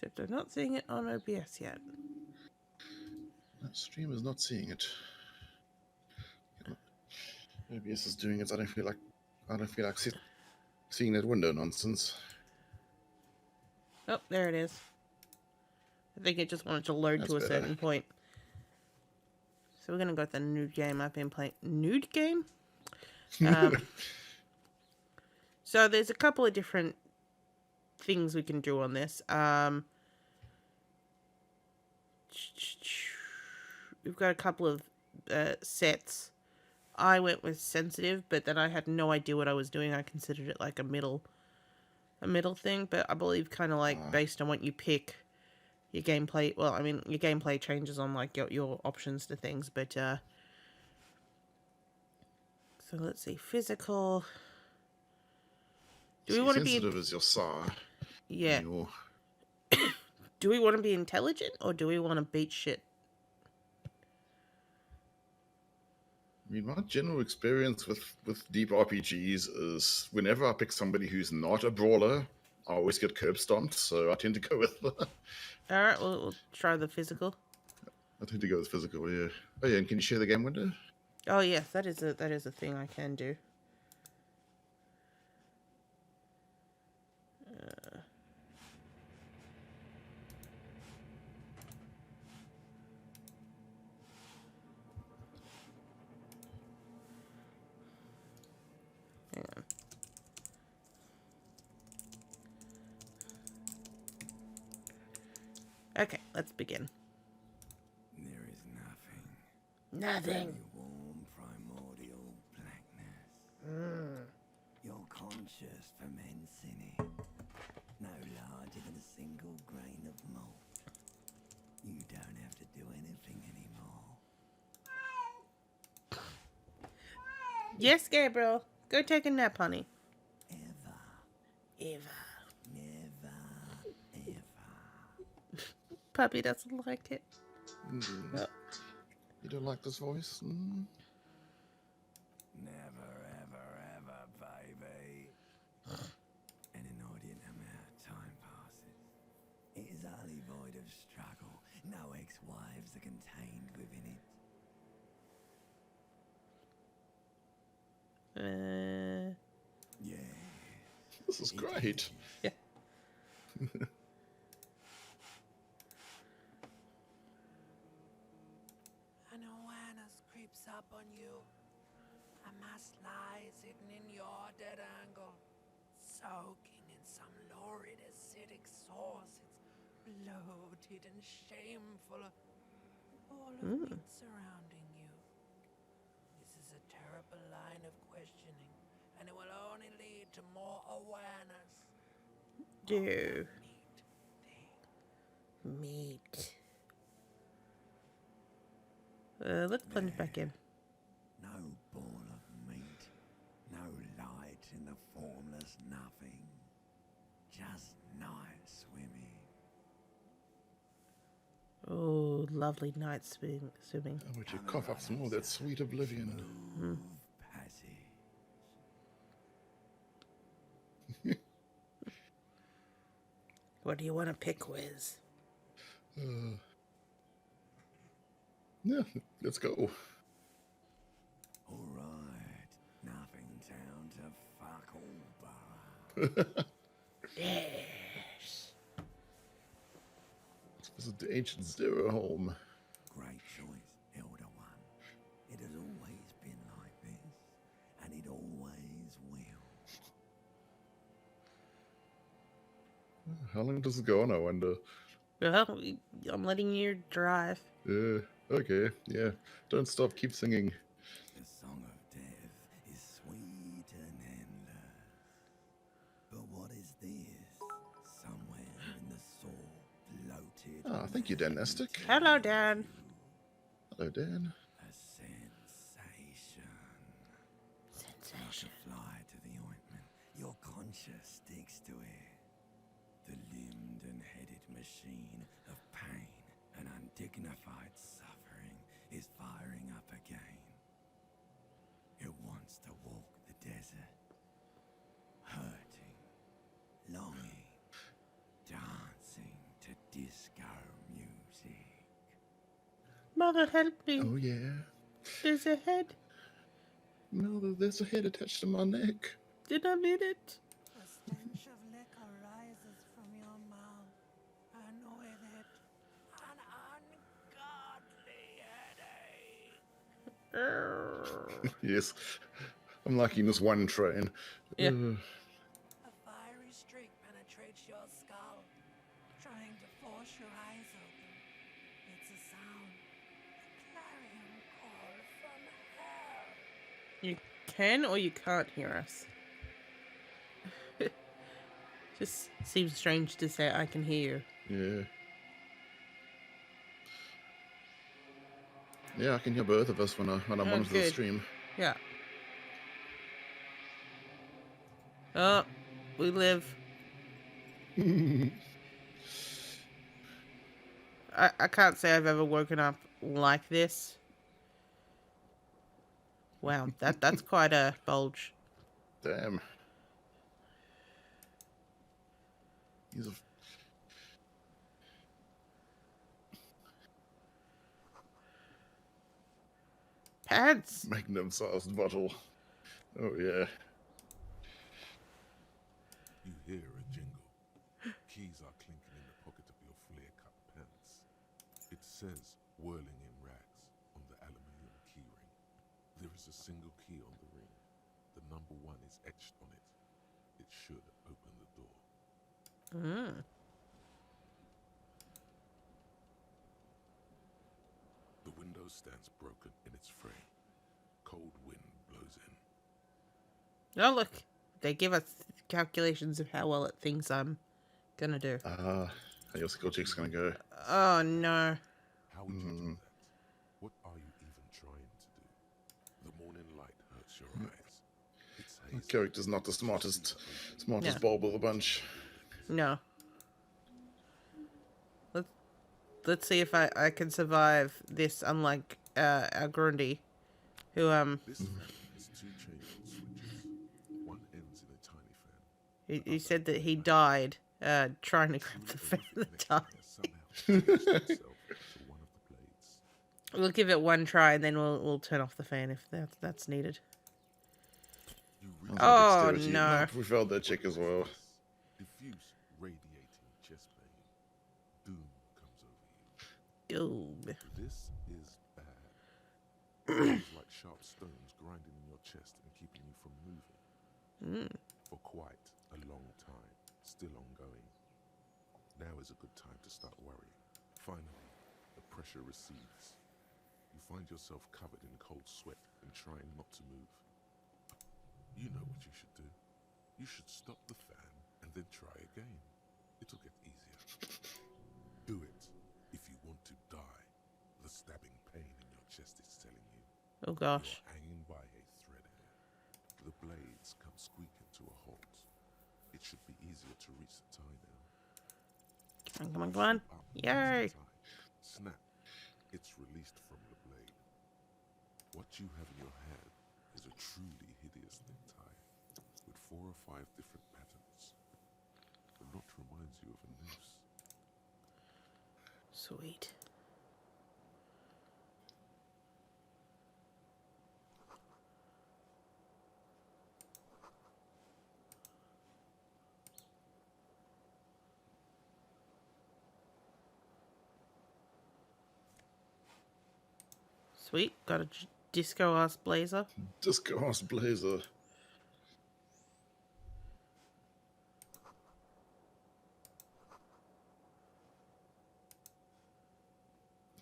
Except I'm not seeing it on OBS yet. That stream is not seeing it. OBS is doing it. I don't feel like seeing that window nonsense. Oh, there it is. I think it just wanted to load That's to a better. certain point. So we're gonna go with the nude game I've been playing. Nude game? So there's a couple of different things we can do on this. We've got a couple of sets. I went with sensitive, but then I had no idea what I was doing. I considered it like a middle thing, but I believe kind of like based on what you pick, your gameplay. Well, I mean, your gameplay changes on like your options to things, but so let's see, physical. Do we want to be sensitive as your saw? Yeah. Do we want to be intelligent or do we want to beat shit? I mean, my general experience with deep RPGs is whenever I pick somebody who's not a brawler, I always get curb stomped, so I tend to go with Alright, we'll try the physical. I tend to go with physical, yeah. Oh yeah, and can you share the game window? Oh yes, that is a thing I can do. Hang on. Okay, let's begin. There is nothing. Nothing. Warm primordial blackness. Your conscious ferments in it. No larger than a single grain of malt. You don't have to do anything anymore. Yes, Gabriel. Go take a nap, honey. Ever. Never. Ever. Puppy doesn't like it. Oh. You don't like this voice? Never, ever, baby. An inordinate amount of time passes. It is utterly void of struggle. No ex-wives are contained within it. Yeah. This is great. Yeah. An awareness creeps up on you. A mass lies hidden in your dead angle, soaking in some lurid acidic source. It's bloated and shameful. All of it surrounding you. This is a terrible line of questioning, and it will only lead to more awareness. Do. Meat. Meat. Let's plunge back in. No ball of meat. No light in the formless nothing. Just night swimming. Oh, lovely night swimming. I want you to cough up some more of that sweet oblivion. Passage. What do you want to pick, Wiz? Yeah, let's go. All right. Nothing town to fuck all borough. Yes. This is the ancient Zero home. Great choice, Elder One. It has always been like this, and it always will. How long does it go on, I wonder? Well, I'm letting you drive. Okay, yeah. Don't stop, keep singing. The song of death is sweet and endless. But what is this? Somewhere in the soul, floated. Ah, thank you, Dan Nestic. Hello, Dan. Hello, Dan. A sensation. Sensation. Fly to the ointment. Your conscience sticks to it. The limbed and headed machine of pain and undignified suffering is firing up again. It wants to walk the desert, hurting, longing, dancing to Father, help me. Oh yeah. There's a head. No, there's a head attached to my neck. Did I mean it? The stench of liquor rises from your mouth, and with it, an ungodly headache. Yes. I'm liking this one train. Yeah. A fiery streak penetrates your skull, trying to force your eyes open. It's a sound, a clarion call from hell. You can or you can't hear us. Just seems strange to say I can hear you. Yeah. Yeah, I can hear both of us when I'm Oh, on the good. stream. Yeah. Oh, we live. I can't say I've ever woken up like this. Wow, that's quite a bulge. Damn. He's a Pants. magnum-sized bottle. Oh yeah. You hear a jingle. Keys are clinking in the pocket of your flare-cut pants. It says, whirling in rags, on the aluminium keyring. There is a single key on the ring. The number 1 is etched on it. It should open the door. The window stands broken in its frame. Cold wind blows in. Oh, look. They give us calculations of how well it thinks I'm gonna do. How your skill check's gonna go. Oh, no. How would you do that? What are you even trying to do? The morning light hurts your eyes. It's My hazy. character's not the smartest Yeah. bulb of the bunch. No. Let's see if I can survive this, unlike our Grundy, who This fan has 2 chain switches. One ends in a tiny fan. he said that he died trying to grab the fan at the time. Somehow attached itself to one of the blades. We'll give it one try and then we'll turn off the fan if that's needed. You Sounds reach like Oh, dexterity. no. Nope, we failed that check as well. diffuse, radiating chest pain. Doom comes over you. Go. This is bad. It feels like sharp stones grinding in your chest and keeping you from moving. For quite a long time. Still ongoing. Now is a good time to start worrying. Finally, the pressure recedes. You find yourself covered in cold sweat and trying not to move. You know what you should do. You should stop the fan and then try again. It'll get easier. Do it if you want to die. The stabbing pain in your chest is telling you. Oh gosh. You're hanging by a thread here. The blades come squeaking to a halt. It should be easier to reach the tie now. Come on, come on. Up Yay. against the tie. Snap. It's released from the blade. What you have in your hand is a truly hideous necktie with 4 or 5 different patterns. The knot reminds you of a noose. Sweet. Sweet. Got a disco ass blazer. Disco ass blazer.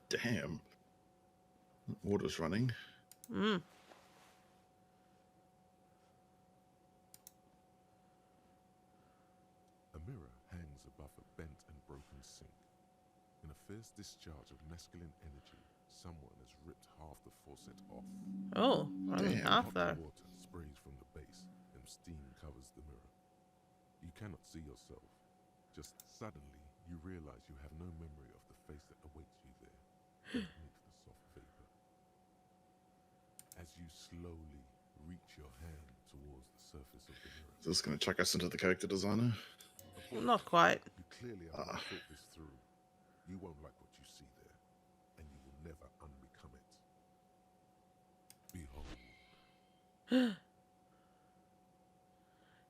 Damn. Water's running. A mirror hangs above a bent and broken sink. In a fierce discharge of masculine energy, someone has ripped half the faucet off. Oh, only Damn. half Hot though. water sprays from the base, and steam covers the mirror. You cannot see yourself. Just suddenly, you realize you have no memory of the face that awaits you there, beneath the soft vapor. As you slowly reach your hand towards the surface of the mirror, Is this gonna chuck us into the character designer? Not quite. you clearly have not thought this through. You won't like what you see there, and you will never unbe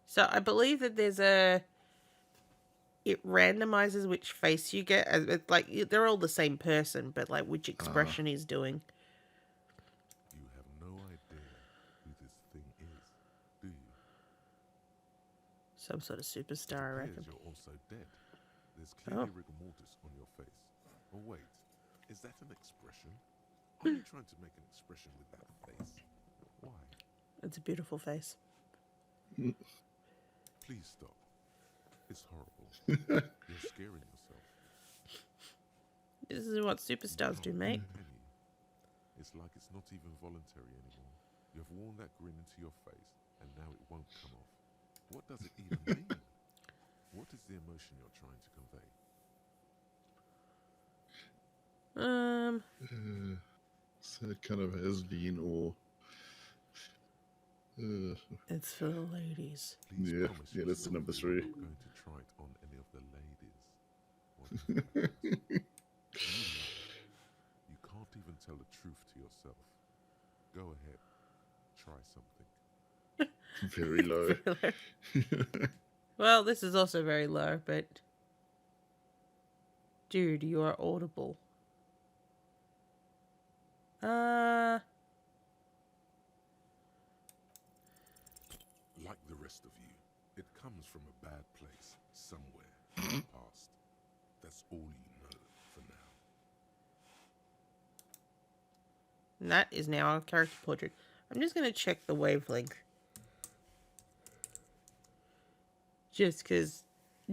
So I believe that there's a... It randomizes which face you get. It's like they're all the same person, but like which expression he's doing. You have no idea who this thing is, do you? Some sort of superstar, I reckon. Appears you're also dead. There's Oh. clearly rigor mortis on your face. Oh wait, is that an expression? Are you trying to make an expression with that face? Why? It's a beautiful face. Please stop. It's horrible. You're scaring yourself. This is what superstars do, mate. Can you? It's like it's not even voluntary anymore. You've worn that grin into your face, and now it won't come off. What does it even mean? What is the emotion you're trying to convey? So it kind of has been, or It's for the ladies. Please Yeah, promise yeah, that's the yourself number you're 3. not going to try it on any of the ladies. What is that? You lie. You can't even tell the truth to yourself. Go ahead. Try something. Very low. Well, this is also very low, but... Dude, you are audible. Like the rest of you, it comes from a bad place, somewhere in the past. That's all you know for now. And that is now our character portrait. I'm just going to check the wavelength. Just because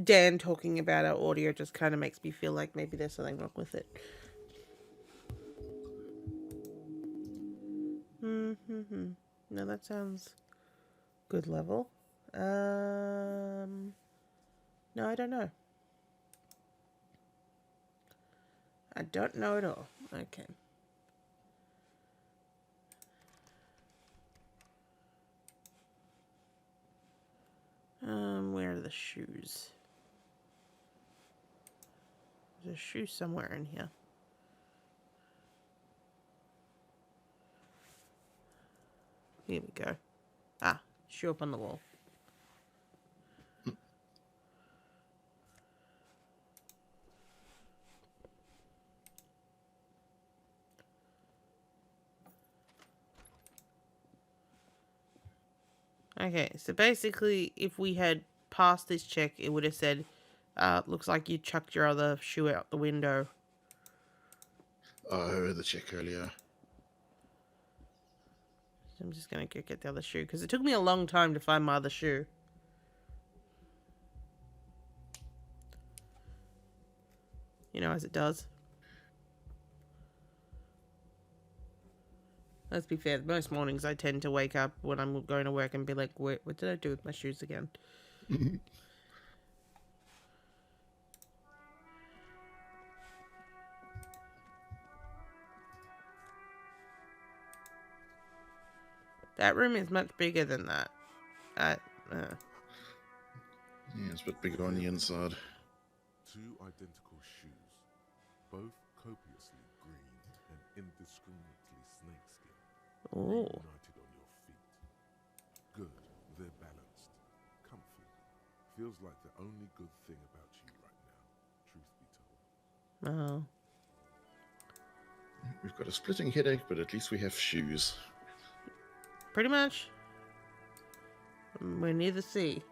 Dan talking about our audio just kind of makes me feel like maybe there's something wrong with it. No, that sounds good level. No, I don't know. I don't know at all. Okay. Where are the shoes? There's a shoe somewhere in here. Here we go. Ah, shoe up on the wall. Okay, so basically, if we had passed this check, it would have said, looks like you chucked your other shoe out the window. Oh, the check earlier. So I'm just going to go get the other shoe, because it took me a long time to find my other shoe. You know, as it does. Let's be fair, most mornings I tend to wake up when I'm going to work and be like, what did I do with my shoes again? That room is much bigger than that. Yeah, it's a bit bigger on the inside. 2 identical shoes, both copiously green and indiscriminately snakeskin, Oh. reunited on your feet. Good, they're balanced, comfy. Feels like the only good thing about you right now, truth be told. Oh. We've got a splitting headache, but at least we have shoes. Pretty much. We're near the sea.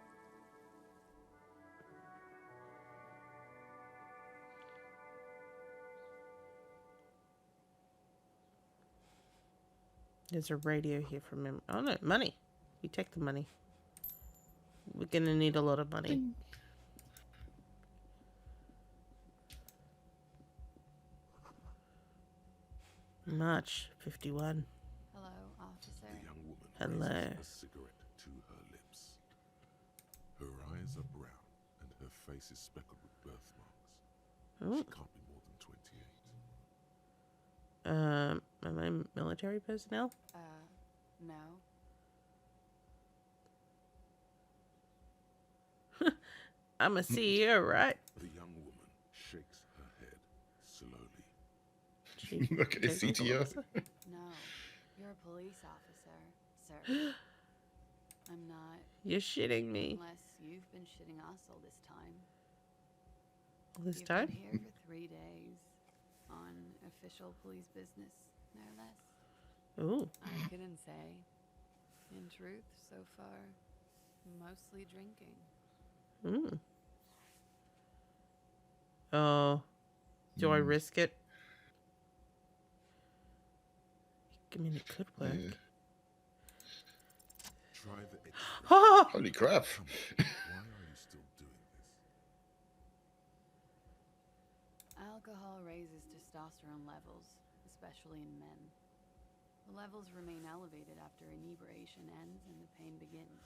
There's a radio here from him. Oh no, money. We take the money. We're gonna need a lot of money. Ding. March 51. Hello, officer. The young woman Hello. raises a cigarette to her lips. Her eyes are brown and her face is speckled with birthmarks. Ooh. She can't be more than 28. Am I military personnel? No. I'm a CEO, right? The young woman shakes her head slowly. Chief Okay, Technical CTO. Officer. No. You're a police officer, so sir. I'm not. You're shitting me. Unless you've been shitting us all this time. All this You've time? been here for 3 days. On official police business, no less. Ooh. I couldn't say. In truth, so far, mostly drinking. Mm. Oh. Do I risk it? I mean, it could work. Yeah. Try the extra. Ah! Holy crap. Come on, why are you still doing this? Alcohol raises testosterone levels, especially in men. The levels remain elevated after inebriation ends and the pain begins.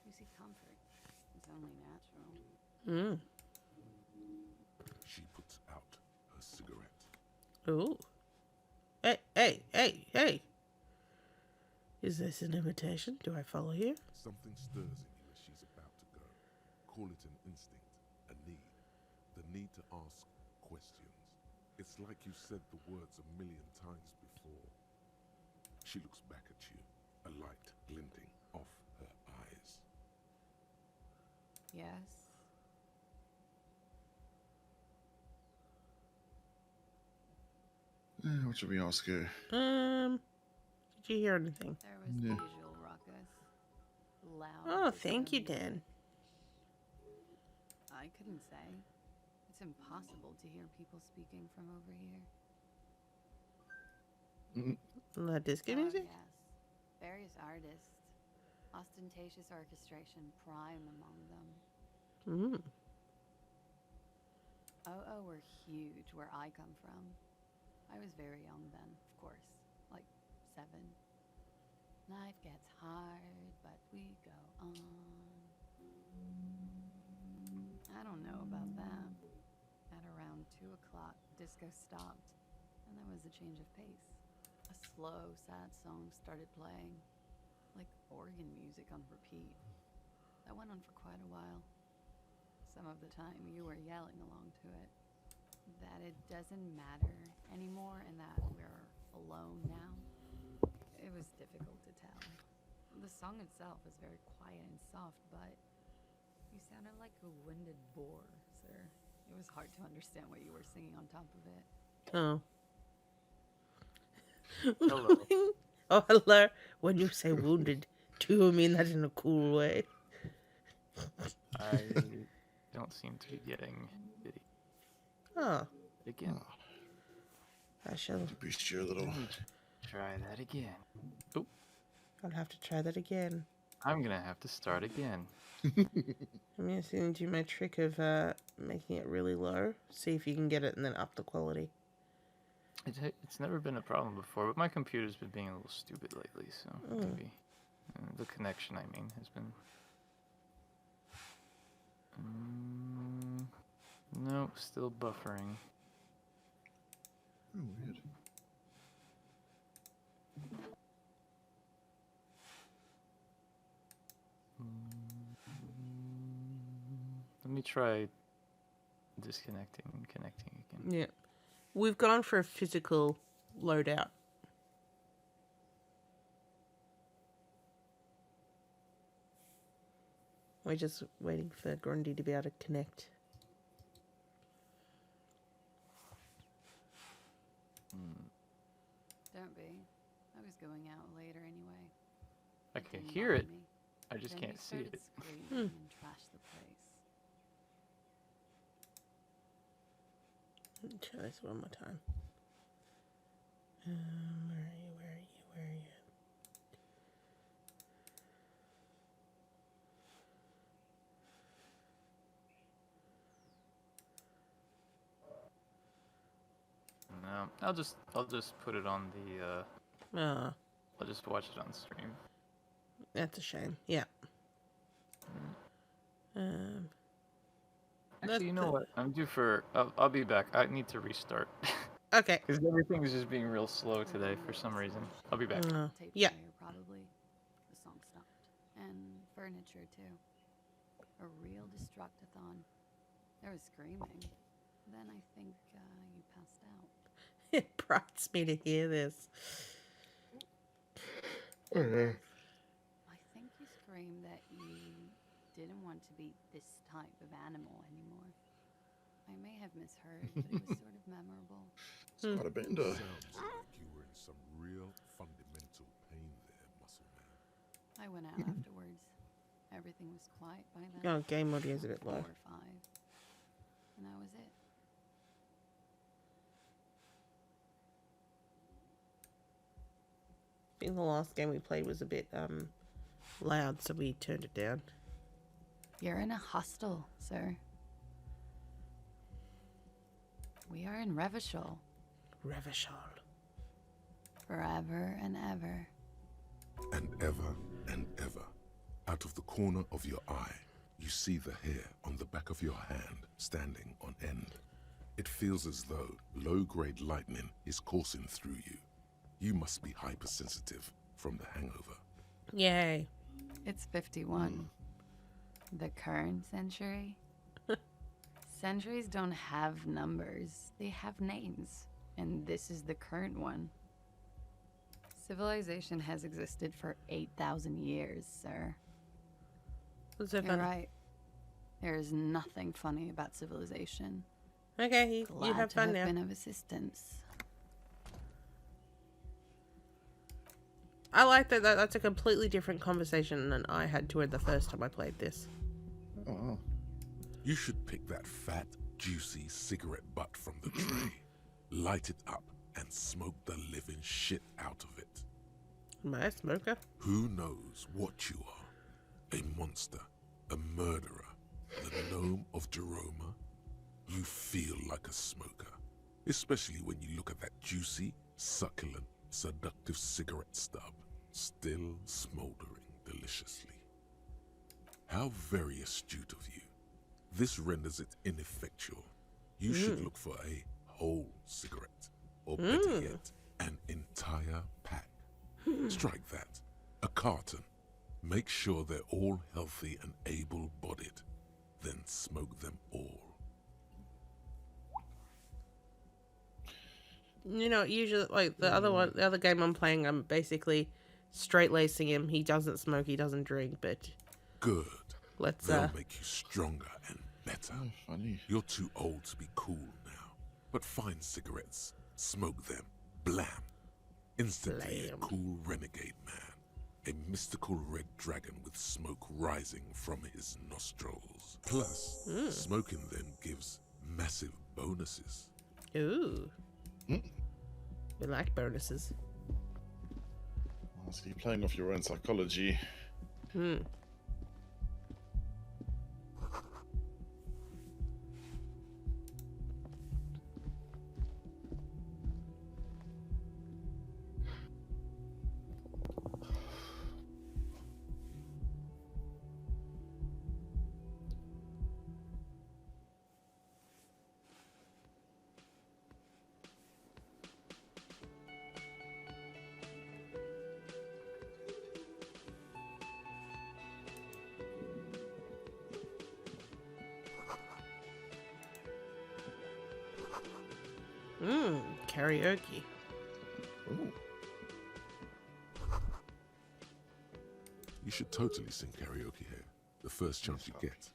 You seek comfort. It's only natural. Mm. She puts out her cigarette. Ooh. Hey, hey, hey, hey. Is this an invitation? Do I follow you? Something stirs in you as she's about to go. Call it an instinct, a need. The need to ask questions. It's like you said the words 1,000,000 times before. She looks back at you, a light glinting off her eyes. Yes. What should we ask her? Did you hear anything? There was the Yeah. usual ruckus. Loud. Oh, thank you, disco Dan. music. I couldn't say. It's impossible to hear people speaking from over here. The disco Oh, music? yes. Various artists. Ostentatious orchestration prime among them. Mm. Oh, were huge where I come from. I was very young then, of course. Like 7. Life gets hard, but we go on. I don't know about that. At around 2 o'clock, disco stopped, and there was a change of pace. A slow, sad song started playing, like organ music on repeat. That went on for quite a while. Some of the time you were yelling along to it. That it doesn't matter anymore and that we're alone now. It was difficult to tell. The song itself was very quiet and soft, but you sounded like a winded boar, sir. It was hard to understand what you were singing on top of it. Oh. Hello. Oh, hello. When you say wounded, do you mean that in a cool way? I don't seem to be getting it Oh, again. I shall. Boost you a little. Let me try that again. I'll have to try that again. I'm gonna have to start again. I'm just going to do my trick of making it really low. See if you can get it and then up the quality. It's never been a problem before, but my computer's been being a little stupid lately, so maybe the connection, I mean, has been. No, still buffering. Oh, weird. Let me try disconnecting and connecting again. Yeah. We've gone for a physical loadout. We're just waiting for Grundy to be able to connect. Don't be. I was going out later anyway. I It can didn't hear bother it. me. I just Then can't you see started it. screaming and trashed the place. Try this one more time. Where are you? Where are you? Where are you? No, I'll just put it on the. Oh, I'll just watch it on stream. that's a shame. Yeah. Actually, you know what? I'm due for. I'll be back. I need to restart Okay. because everything is just being real slow today for some reason. I'll be back. Tape Yeah. player, probably. The song stopped. And furniture, too. A real destructathon. There was screaming. Then I think you passed out. It prompts me to hear this. frame that you didn't want to be this type of animal anymore. I may have misheard, but it was sort of memorable. It's quite a bender. Sounds like you were in some real fundamental pain there, muscle man. I went out afterwards. Everything was quiet by then. Oh, game audio is a bit 4 low. or 5. And that was it. I think the last game we played was a bit loud, so we turned it down. You're in a hostel, sir. We are in Revachol. Revachol. Forever and ever. And ever, out of the corner of your eye, you see the hair on the back of your hand standing on end. It feels as though low-grade lightning is coursing through you. You must be hypersensitive from the hangover. Yay. It's 51. The current century? Centuries don't have numbers. They have names. And this is the current one. Civilization has existed for 8,000 years, sir. What's so You're funny? right. There is nothing funny about civilization. Okay, Glad you have to fun have now. been of assistance. I like that that's a completely different conversation than I had toward the first time I played this. Oh, wow. You should pick that fat, juicy cigarette butt from the tray, light it up, and smoke the living shit out of it. Am I a smoker? Who knows what you are? A monster, a murderer, the gnome of Jeroma? You feel like a smoker, especially when you look at that juicy, succulent, seductive cigarette stub, still smoldering deliciously. How very astute of you. This renders it ineffectual. You should look for a whole cigarette, or better yet, an entire pack. Strike that. A carton. Make sure they're all healthy and able-bodied. Then smoke them all. You know, usually, like, the other game I'm playing, I'm basically straight-lacing him. He doesn't smoke, he doesn't drink, but Good. let's, They'll make you stronger and better. Oh, funny. You're too old to be cool now. But find cigarettes, smoke them, blam. Instantly a Blam. cool renegade man. A mystical red dragon with smoke rising from his nostrils. Plus, smoking them gives massive bonuses. ooh. We like bonuses. Oh, so you're playing off your own psychology. Karaoke. Ooh. You should totally sing karaoke here, the first chance you get.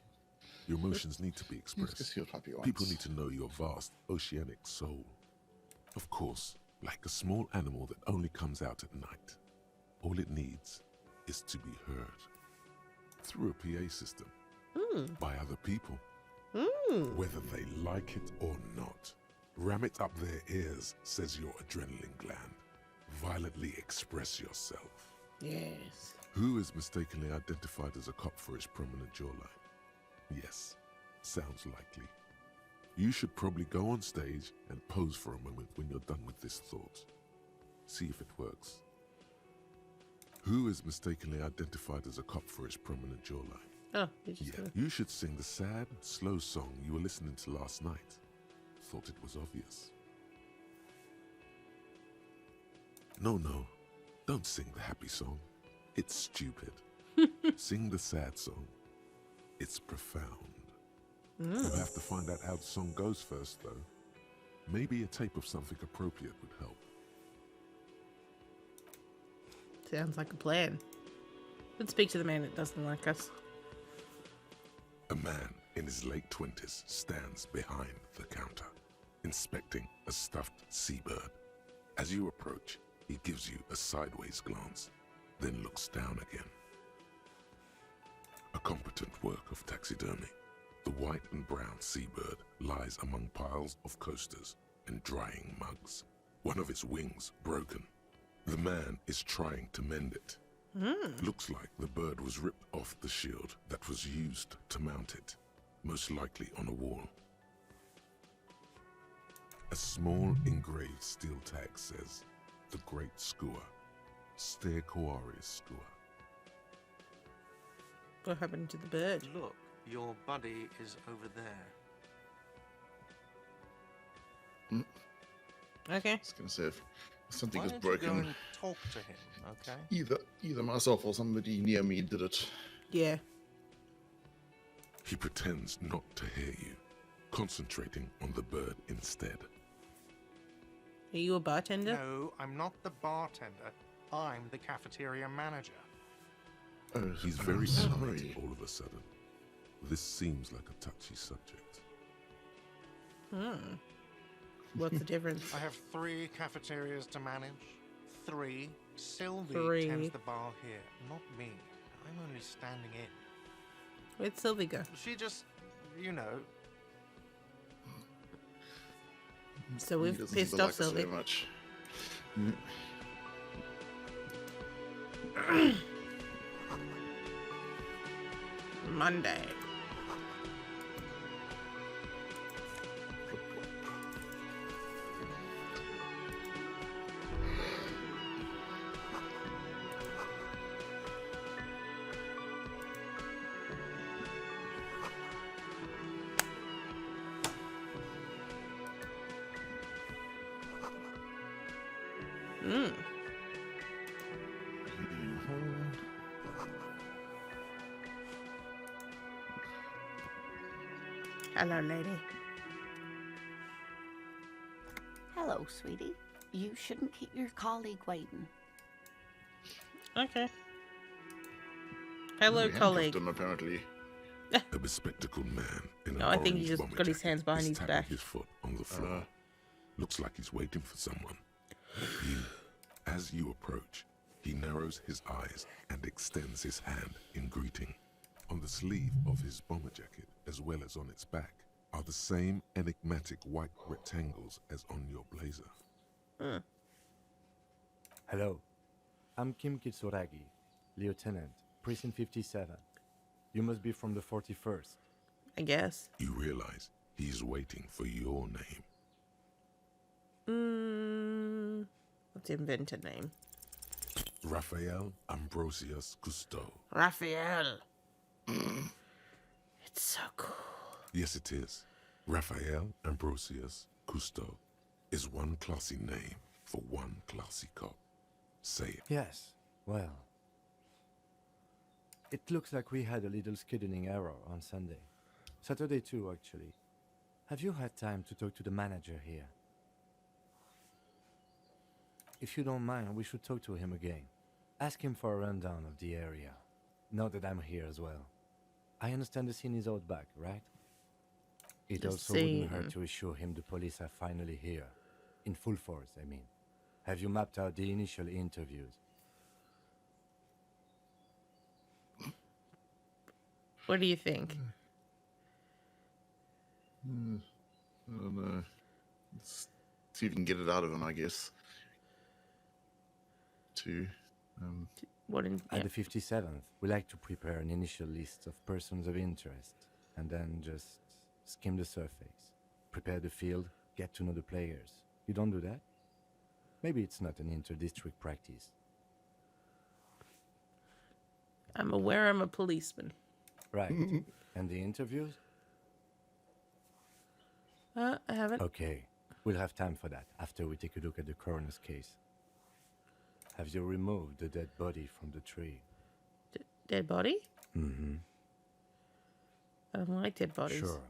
Your emotions need to be Let's go expressed. see what happy wants. People need to know your vast oceanic soul. Of course, like a small animal that only comes out at night. All it needs is to be heard. Through a PA system. By other people. Whether they like it or not. Ram it up their ears, says your adrenaline gland. Violently express yourself. Yes. Who is mistakenly identified as a cop for his prominent jawline? Yes, sounds likely. You should probably go on stage and pose for a moment when you're done with this thought. See if it works. Who is mistakenly identified as a cop for his prominent jawline? Oh, you just Yeah, you should sing the sad, slow song you were listening to last night. Thought it was obvious. No, don't sing the happy song. It's stupid. Sing the sad song. It's profound. You'll have to find out how the song goes first, though. Maybe a tape of something appropriate would help. sounds like a plan. Let's speak to the man that doesn't like us. A man in his late 20s stands behind the counter, inspecting a stuffed seabird. As you approach, he gives you a sideways glance, then looks down again. A competent work of taxidermy. The white and brown seabird lies among piles of coasters and drying mugs. One of its wings broken. The man is trying to mend it. Looks like the bird was ripped off the shield that was used to mount it, most likely on a wall. A small engraved steel tag says, "The Great Skua, Ste Koaris Skua." What happened to the bird? Look, your buddy is over there. Okay. I was gonna say if something Why was don't you go broken, and talk to him, okay? either myself or somebody near me did it. Yeah. He pretends not to hear you, concentrating on the bird instead. Are you a bartender? No, I'm not the bartender. I'm the cafeteria manager. Oh, He's I'm very sorry. animated all of a sudden. This seems like a touchy subject. What's the difference? I have 3 cafeterias to manage. 3. Sylvie 3. tends the bar here, not me. I'm only standing in. Where'd Sylvie go? She just, you know, So He we've doesn't pissed seem to off like us Sylvie. very much. Monday. Hello, lady. Hello, sweetie. You shouldn't keep your colleague waiting. Okay. Hello, We handcuffed colleague. him, apparently. A bespectacled man in No, an I think he orange just bomber got his jacket hands behind is his tapping back. his foot on the floor. Looks like he's waiting for someone. As you approach, he narrows his eyes and extends his hand in greeting. On the sleeve of his bomber jacket, as well as on its back, are the same enigmatic white rectangles as on your blazer. Hello, I'm Kim Kitsuragi, Lieutenant, Precinct 57. You must be from the 41st. I guess. You realize he is waiting for your name. Let's invent a name. Raphael Ambrosius Cousteau. Raphael. It's so cool. Yes, it is. Raphael Ambrosius Cousteau is one classy name for one classy cop. Say it. Yes, well. It looks like we had a little scheduling error on Sunday. Saturday too, actually. Have you had time to talk to the manager here? If you don't mind, we should talk to him again. Ask him for a rundown of the area. Now that I'm here as well. I understand the scene is out back, right? It The also wouldn't scene. hurt to assure him the police are finally here. In full force, I mean. Have you mapped out the initial interviews? What do you think? I don't know. Let's see if we can get it out of him, I guess. What in? At Yeah. the 57th, we like to prepare an initial list of persons of interest and then just skim the surface. Prepare the field, get to know the players. You don't do that? Maybe it's not an inter-district practice. I'm aware I'm a policeman. Right. And the interviews? I haven't. Okay. We'll have time for that after we take a look at the coroner's case. Have you removed the dead body from the tree? Dead body? Mm-hmm. I don't like dead bodies. Sure.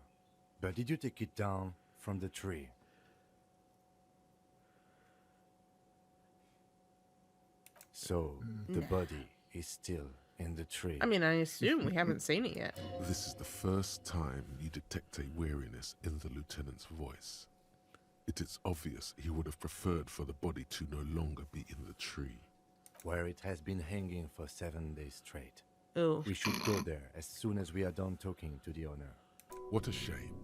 But did you take it down from the tree? So, the body is still In the tree. I mean, I assume we haven't seen it yet. This is the first time you detect a weariness in the lieutenant's voice. It is obvious he would have preferred for the body to no longer be in the tree. Where it has been hanging for 7 days straight. Oh. We should go there as soon as we are done talking to the owner. What a shame.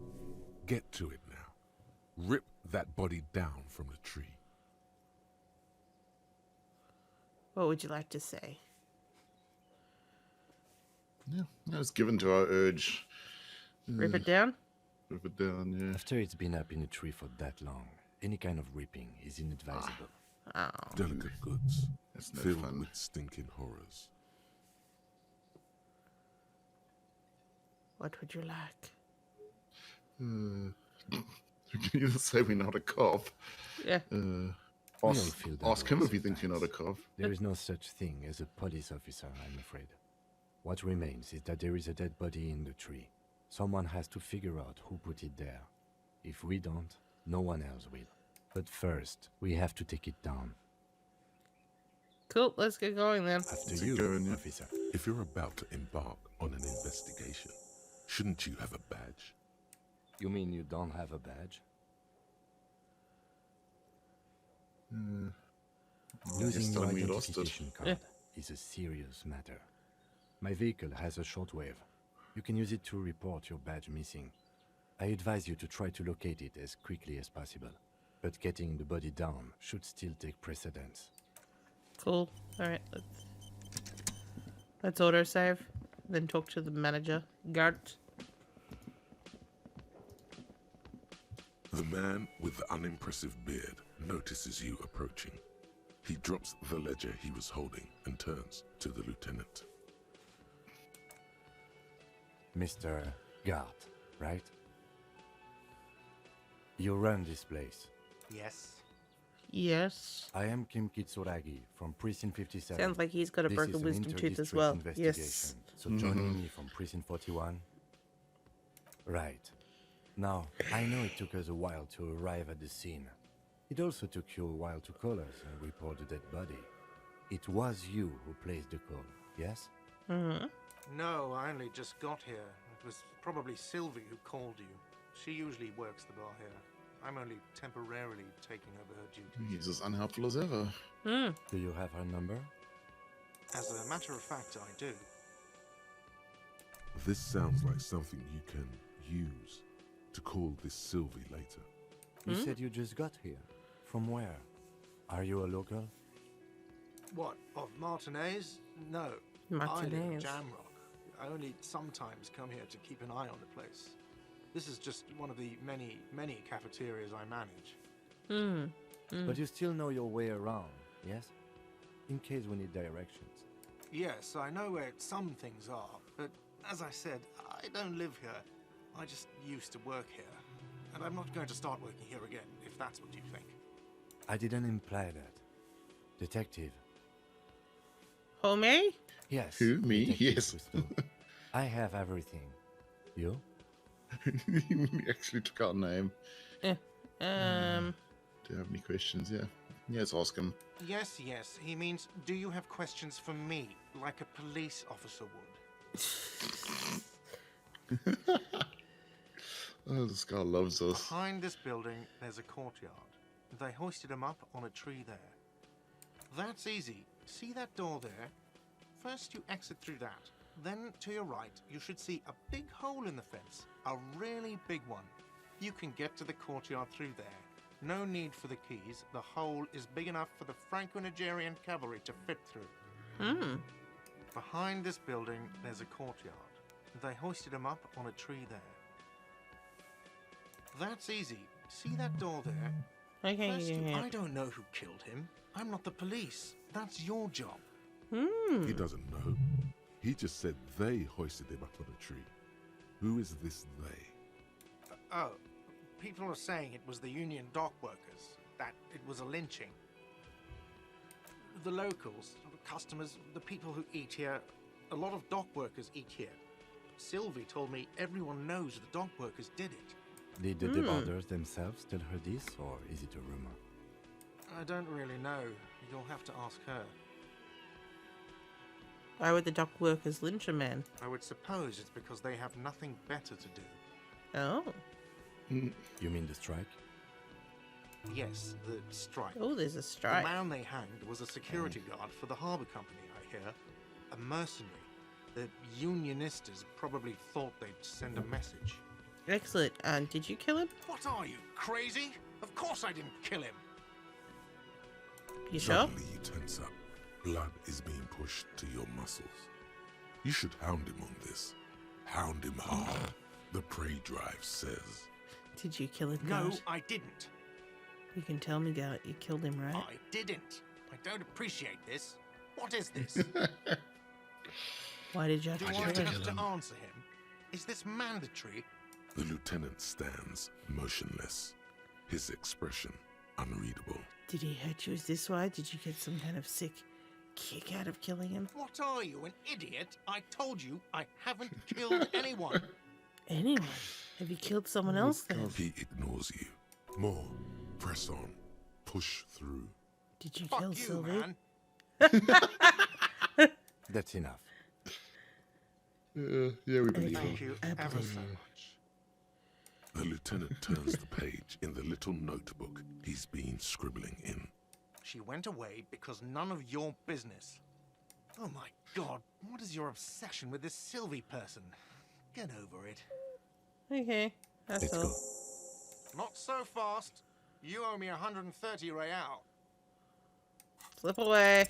Get to it now. Rip that body down from the tree. What would you like to say? Yeah, I was given to our urge. Rip it down? Rip it down, yeah. After it's been up in a tree for that long, any kind of ripping is inadvisable. Oh. Delicate goods, That's no filled fun. with stinking horrors. What would you like? You can either say we're not a cop. Yeah. all feel that Ask way him if he thinks you're not a sometimes. cop. There is no such thing as a police officer, I'm afraid. What remains is that there is a dead body in the tree. Someone has to figure out who put it there. If we don't, no one else will. But first, we have to take it down. Cool, let's get going then. After Let's you, get going, yeah. officer. If you're about to embark on an investigation, shouldn't you have a badge? You mean you don't have a badge? Losing Just your telling me you lost it. identification card is a serious matter. My vehicle has a shortwave. You can use it to report your badge missing. I advise you to try to locate it as quickly as possible. But getting the body down should still take precedence. Cool. Alright, let's autosave. Then talk to the manager. Gart. The man with the unimpressive beard notices you approaching. He drops the ledger he was holding and turns to the lieutenant. Mr. Gart, right? You run this place. Yes. Yes. I am Kim Kitsuragi from Precinct 57. Sounds like he's got a This broken is an wisdom tooth as inter-district well. investigation. Yes. So joining me from Precinct 41? Right. Now, I know it took us a while to arrive at the scene. It also took you a while to call us and report the dead body. It was you who placed the call, yes? Mm-hmm. No, I only just got here. It was probably Sylvie who called you. She usually works the bar here. I'm only temporarily taking over her duties. He's as unhelpful as ever. Mm. Do you have her number? As a matter of fact, I do. This sounds like something you can use to call this Sylvie later. You said you just got here. From where? Are you a local? What, of Martinez? No. I live in Martinez. Jamrock. I only sometimes come here to keep an eye on the place. This is just one of the many, many cafeterias I manage. But you still know your way around, yes? In case we need directions. Yes, I know where some things are, but as I said, I don't live here. I just used to work here. And I'm not going to start working here again, if that's what you think. I didn't imply that. Detective. Homie? Yes. Who, me? Detective Yes. Cousteau. I have everything. You? He actually took our name. Um. Do you have any questions? Yeah. Yes, ask him. Yes, yes. He means, do you have questions for me, like a police officer would? Oh, this guy loves us. Behind this building, there's a courtyard. They hoisted him up on a tree there. That's easy. See that door there? First you exit through that. Then to your right, you should see a big hole in the fence. A really big one. You can get to the courtyard through there. No need for the keys. The hole is big enough for the Franco-Nigerian cavalry to fit through. Behind this building, there's a courtyard. They hoisted him up on a tree there. That's easy. See that door there? Okay, First, yeah. I don't know who killed him. I'm not the police. That's your job. He doesn't know. He just said they hoisted him up on a tree. Who is this they? Oh, people are saying it was the union dock workers, that it was a lynching. The locals, the customers, the people who eat here, a lot of dock workers eat here. Sylvie told me everyone knows the dock workers did it. Did the deboarders themselves tell her this, or is it a rumor? I don't really know. You'll have to ask her. Why would the dock work as lyncherman? I would suppose it's because they have nothing better to do. Oh. You mean the strike? Yes, the strike. Oh, there's a The strike. man they hanged was a security guard for the harbour company, I hear. A mercenary. The Unionistas probably thought they'd send a message. Excellent. And did you kill him? What are you, crazy? Of course I didn't kill him. You sure? Suddenly you tense up. Blood is being pushed to your muscles. You should hound him on this. Hound him hard. The prey drive says. Did you kill him, No, Garrett? I didn't. You can tell me, Garrett. You killed him, right? I didn't. I don't appreciate this. What is this? Why did you have Do to I kill have him? to answer him? Is this mandatory? The lieutenant stands motionless. His expression unreadable. Did he hurt you this way? Did you get some kind of sick kick out of killing him? What are you, an idiot? I told you I haven't killed anyone. Anyone? Have you killed someone else then? He ignores you. More. Press on. Push through. Did you Fuck kill you, Sylvie? man. That's enough. Yeah, we believe Thank him. you ever so much. The lieutenant turns the page in the little notebook he's been scribbling in. She went away because none of your business. Oh my god, what is your obsession with this Sylvie person? Get over it. Okay, that's Let's all. go. Not so fast. You owe me 130 real. Slip away.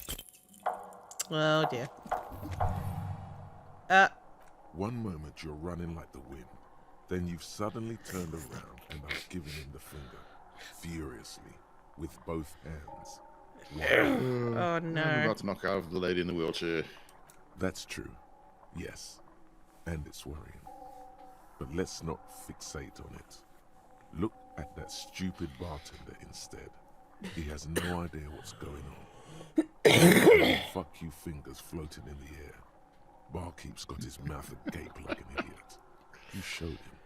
Oh dear. One moment you're running like the wind. Then you've suddenly turned around and are giving him the finger. Furiously. With both hands. Oh I'm no. about to knock out the lady in the wheelchair. That's true. Yes. And it's worrying. But let's not fixate on it. Look at that stupid bartender instead. He has no idea what's going on. Fuck you fingers floating in the air. Barkeep's got his mouth agape like an idiot. You showed him.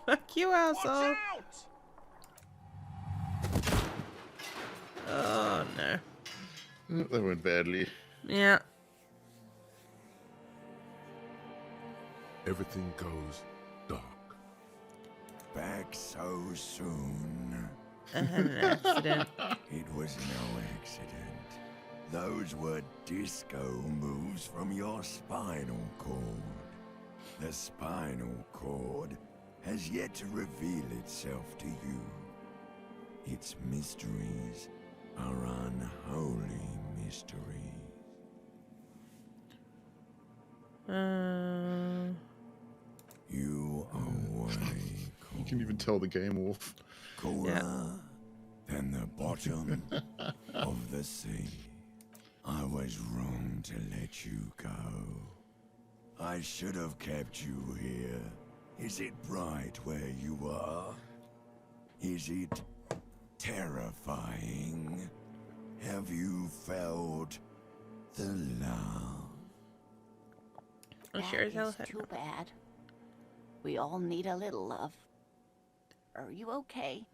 Fuck you, asshole. Watch out! Oh no. That went badly. Yeah. Everything goes dark. Back so soon. I had an accident. It was no accident. Those were disco moves from your spinal cord. The spinal cord has yet to reveal itself to you. Its mysteries are unholy mysteries. You awake. You can even tell the game off. Cooler than the bottom of the sea. I was wrong to let you go. I should have kept you here. Is it bright where you are? Is it terrifying? Have you felt the love? I sure as hell That is had. too bad. We all need a little love. Are you okay?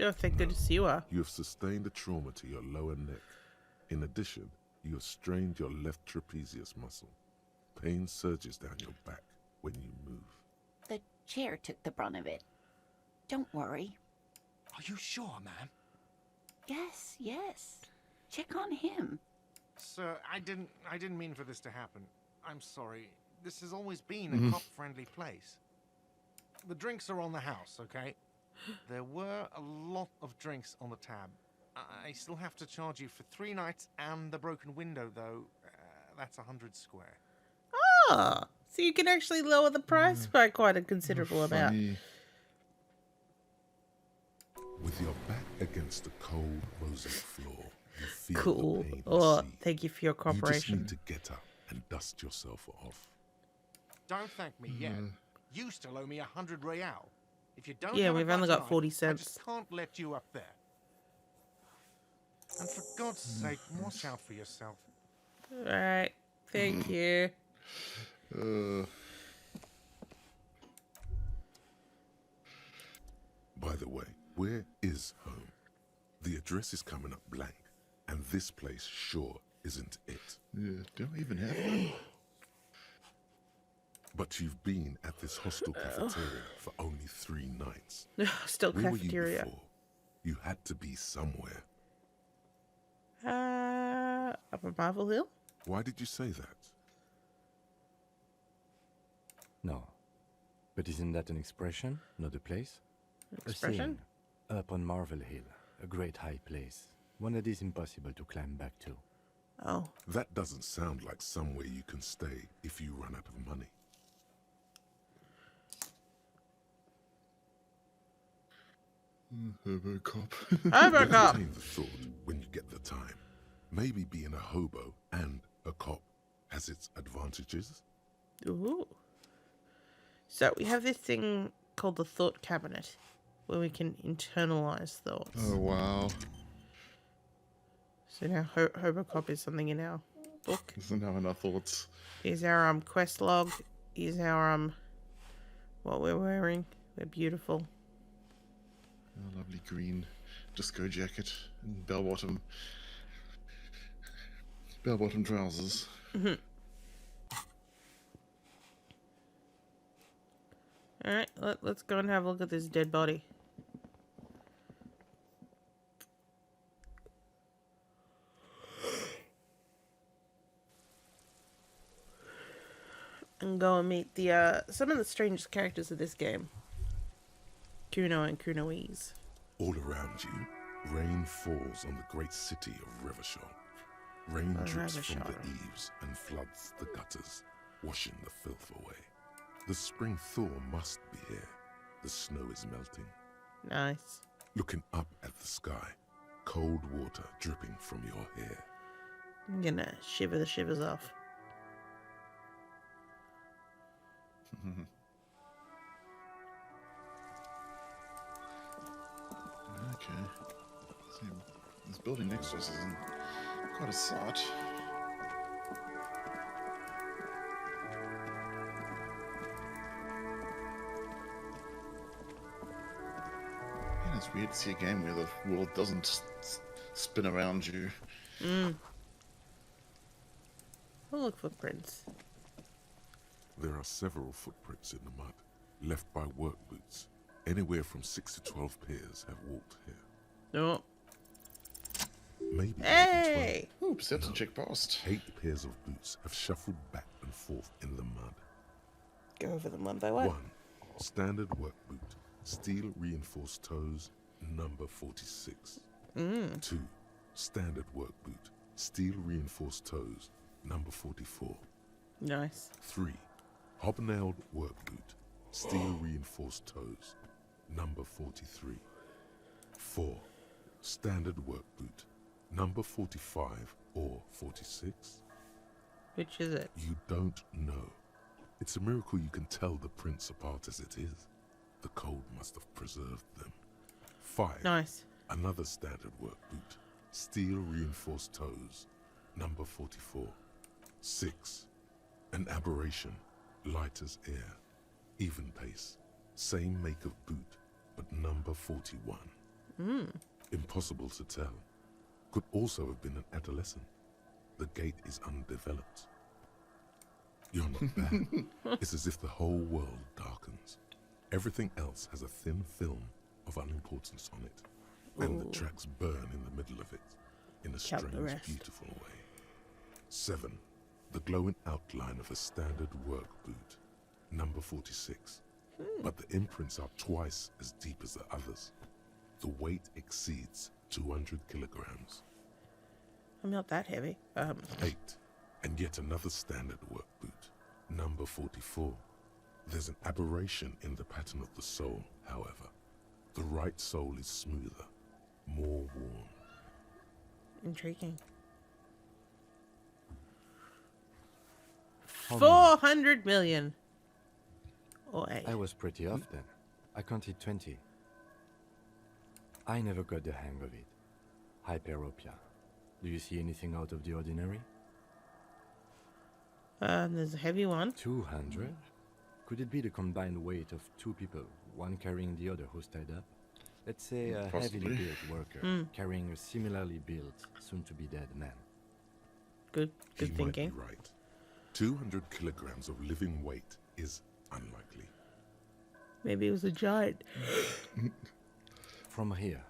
Oh, thank goodness you are. You have sustained a trauma to your lower neck. In addition, you have strained your left trapezius muscle. Pain surges down your back when you move. The chair took the brunt of it. Don't worry. Are you sure, ma'am? Yes, yes. Check on him. Sir, I didn't mean for this to happen. I'm sorry. This has always been a cop-friendly place. The drinks are on the house, okay? There were a lot of drinks on the tab. I still have to charge you for 3 nights and the broken window, though. That's 100 square. Oh, so you can actually lower the price by quite a considerable amount. Funny. With your back against the cold mosaic floor, you feel Cool. the pain you Oh, see. thank you for your You just cooperation. need to get up and dust yourself off. Don't thank me yet. You still owe me 100 real. If you don't Yeah, have it we've by only got tonight, 40 I cents. just can't let you up there. And for God's sake, watch out for yourself. Alright, thank you. By the way, where is home? The address is coming up blank, and this place sure isn't it? Yeah, do I even have one? But you've been at this hostel cafeteria for only 3 nights. Still Where were you cafeteria. before? You had to be somewhere. Up on Marvel Hill? Why did you say that? No. But isn't that an expression, not a place? Expression? A scene. Up on Marvel Hill, a great high place. One that is impossible to climb back to. Oh. That doesn't sound like somewhere you can stay if you run out of money. Hobo cop. Hobo cop! Entertain the thought when you get the time. Maybe being a hobo and a cop has its advantages. Ooh. So we have this thing called the thought cabinet, where we can internalize thoughts. Oh, wow. So now Hobocop is something in our book. Isn't how enough thoughts. Here's our quest log. Here's our what we're wearing. We're beautiful. Oh, lovely green disco jacket and bell-bottom trousers. Mm-hmm. All right, let's go and have a look at this dead body. And go and meet the some of the strangest characters of this game. Kuno and Kunoese. All around you, rain falls on the great city of Revachol. Rain drips from the eaves and floods the gutters, washing the filth away. The spring thaw must be here. The snow is melting. Nice. Looking up at the sky, cold water dripping from your hair. I'm gonna shiver the shivers off. Okay. See, this building next to us isn't quite a sight. Yeah, it's weird to see a game where the world doesn't spin around you. We'll look footprints. There are several footprints in the mud, left by work boots. Anywhere from 6 to 12 pairs have walked here. No. Maybe even Hey! Oops, that's a check past. 8 pairs of boots have shuffled back and forth in the mud. Go over them one by one. 1. Standard work boot, steel reinforced toes, number 46. 2. Standard work boot, steel reinforced toes, number 44. Nice. 3. Hobnailed work boot, steel reinforced toes, number 43. 4. Standard work boot, number 45 or 46. Which is it? You don't know. It's a miracle you can tell the prints apart as it is. The cold must have preserved them. 5. Nice. Another standard work boot, steel reinforced toes, number 44. 6. An aberration, light as air, even pace, same make of boot, but number 41. Impossible to tell. Could also have been an adolescent. The gait is undeveloped. You're not bad. It's as if the whole world darkens. Everything else has a thin film of unimportance on it, and the tracks burn in the middle of it, in a Count the strange, rest. beautiful way. 7. The glowing outline of a standard work boot, number 46. But the imprints are twice as deep as the others. The weight exceeds 200 kilograms. I'm not that heavy. 8. And yet another standard work boot, number 44. There's an aberration in the pattern of the sole, however. The right sole is smoother, more worn. Intriguing. How 400 million. Or I was pretty off then. I counted 20. I never got the hang of it. Hyperopia. Do you see anything out of the ordinary? There's a heavy one. 200? Could it be the combined weight of 2 people, one carrying the other who's tied up? Let's say a heavily Possibly. built worker carrying a similarly built, soon-to-be-dead man. Good He might thinking. be right. 200 kilograms of living weight is unlikely. Maybe it was a giant. From here,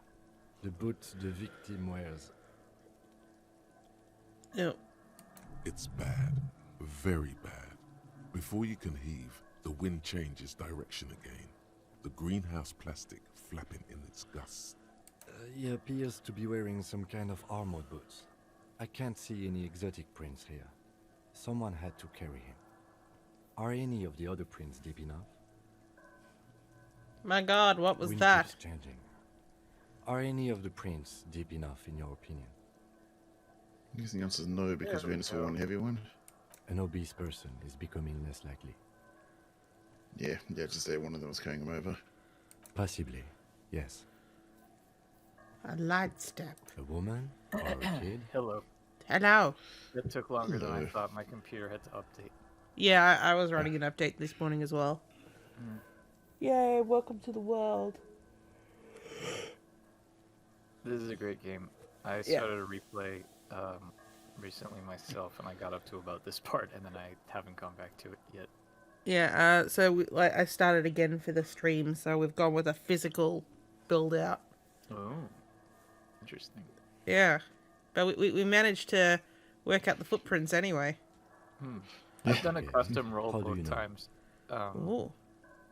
the boot the victim wears. No. It's bad. Very bad. Before you can heave, the wind changes direction again. The greenhouse plastic flapping in its gusts. He appears to be wearing some kind of armored boots. I can't see any exotic prints here. Someone had to carry him. Are any of the other prints deep enough? My God, what was Wind that? keeps changing. Are any of the prints deep enough in your opinion? I guess the answer is no, because we only saw one heavy one. An obese person is becoming less likely. Yeah, just say one of them was carrying him over. Possibly, yes. A light step. A woman or a kid? Hello. Hello. That took longer than I Hello. thought. My computer had to update. Yeah, I was running an update this morning as well. Yay, welcome to the world. This is a great game. I Yeah. started a replay recently myself, and I got up to about this part, and then I haven't gone back to it yet. Yeah, so I started again for the stream, so we've gone with a physical build out. Oh, interesting. Yeah, but we managed to work out the footprints anyway. I've done a Yeah. custom roll How do both you know? times. Ooh.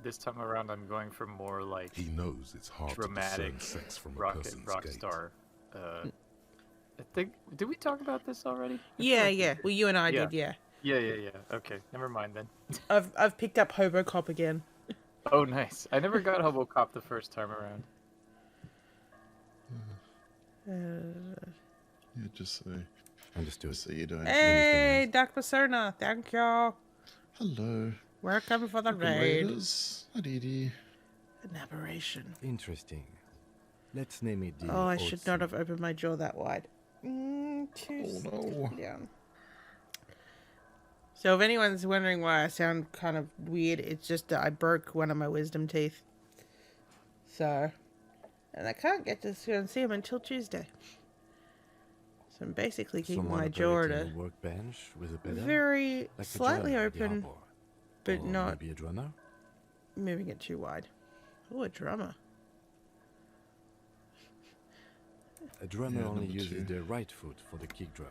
This time around, I'm going for more like He knows it's hard dramatic to discern sex from a rock person's gait. star. I think, did we talk about this already? I feel Yeah, like we yeah. did. Well, you and I Yeah. did, yeah. Yeah. Okay, never mind then. I've picked up Hobocop again. Oh, nice. I never got Hobocop the first time around. Yeah, just Understood. so you don't. Hey, Dark Persona, thank you. Hello. Welcome for the Welcome, raid. raiders. Hi, Dee Dee. An aberration. Interesting. Let's name it the Oh, I should not Odyssey. have opened my jaw that wide. Oh no. Down. So if anyone's wondering why I sound kind of weird, it's just that I broke one of my wisdom teeth. So, and I can't get to go and see him until Tuesday. So I'm basically keeping Someone my jaw at operating a a workbench with a pedal? very Like a slightly drummer at the open, harbour. but Or not maybe a drummer? moving it too wide. Oh, a drummer. A drummer Yeah, only number uses two. their right foot for the kick drum.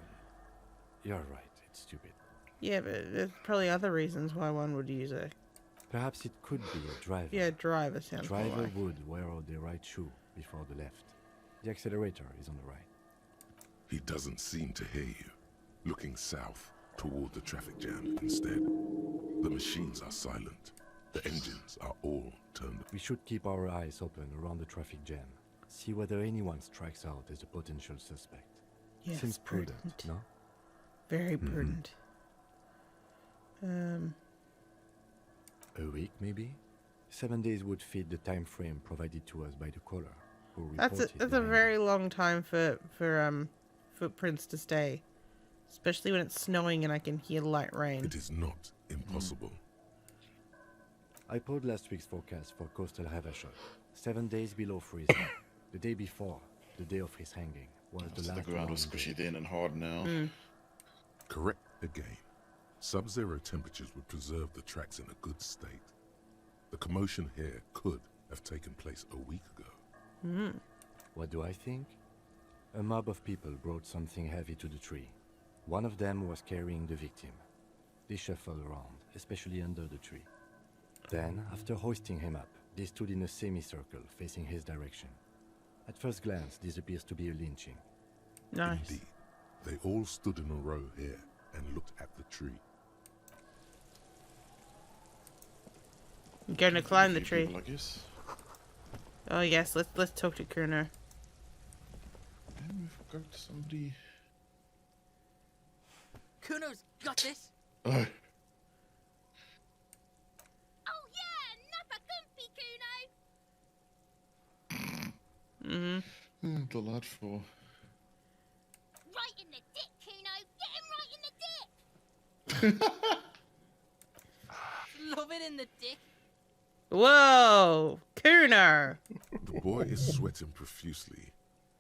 You're right, it's stupid. Yeah, but there's probably other reasons why one would use a Perhaps it could be a driver. driver sounds more Driver like. would wear the right shoe before the left. The accelerator is on the right. He doesn't seem to hear you. Looking south, toward the traffic jam instead. The machines are silent. The engines are all turned We should keep our eyes open around the traffic jam. See whether anyone strikes out as a potential suspect. Yes, Seems prudent, prudent. no? Very prudent. A week, maybe? 7 days would fit the time frame provided to us by the caller, who That's reported a the very hangar. long time for footprints to stay, especially when it's snowing and I can hear light rain. It is not impossible. I pulled last week's forecast for coastal Havashot. 7 days below freezing. The day before, the day of his hanging, was the So last the ground was long squishy day. then and hard now. Correct again. Sub-zero temperatures would preserve the tracks in a good state. The commotion here could have taken place a week ago. What do I think? A mob of people brought something heavy to the tree. One of them was carrying the victim. They shuffled around, especially under the tree. Then, after hoisting him up, they stood in a semicircle facing his direction. At first glance, this appears to be a lynching. Nice. Indeed. They all stood in a row here and looked at the tree. I'm going to climb the Few tree. people, I guess. Oh yes, let's talk to Kerner. And we forgot somebody. Kuno's got this. Oh, Oh yeah, nappa comfy, Kuno. delightful. Right in the dick, Kuno. Get him right in the dick. Love it in the dick. Whoa, Kerner. The boy is sweating profusely.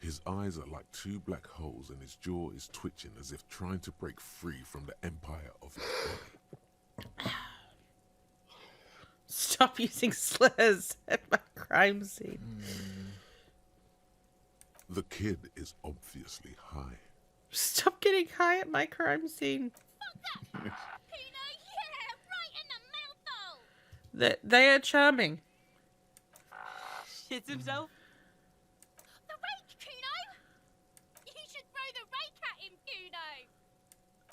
His eyes are like two black holes and his jaw is twitching as if trying to break free from the empire of his body. Stop using slurs at my crime scene. The kid is obviously high. Stop getting high at my crime scene. Kuno, yeah, right in the mouthful. They are charming. Shits himself. The rake, Kuno. You should throw the rake at him, Kuno.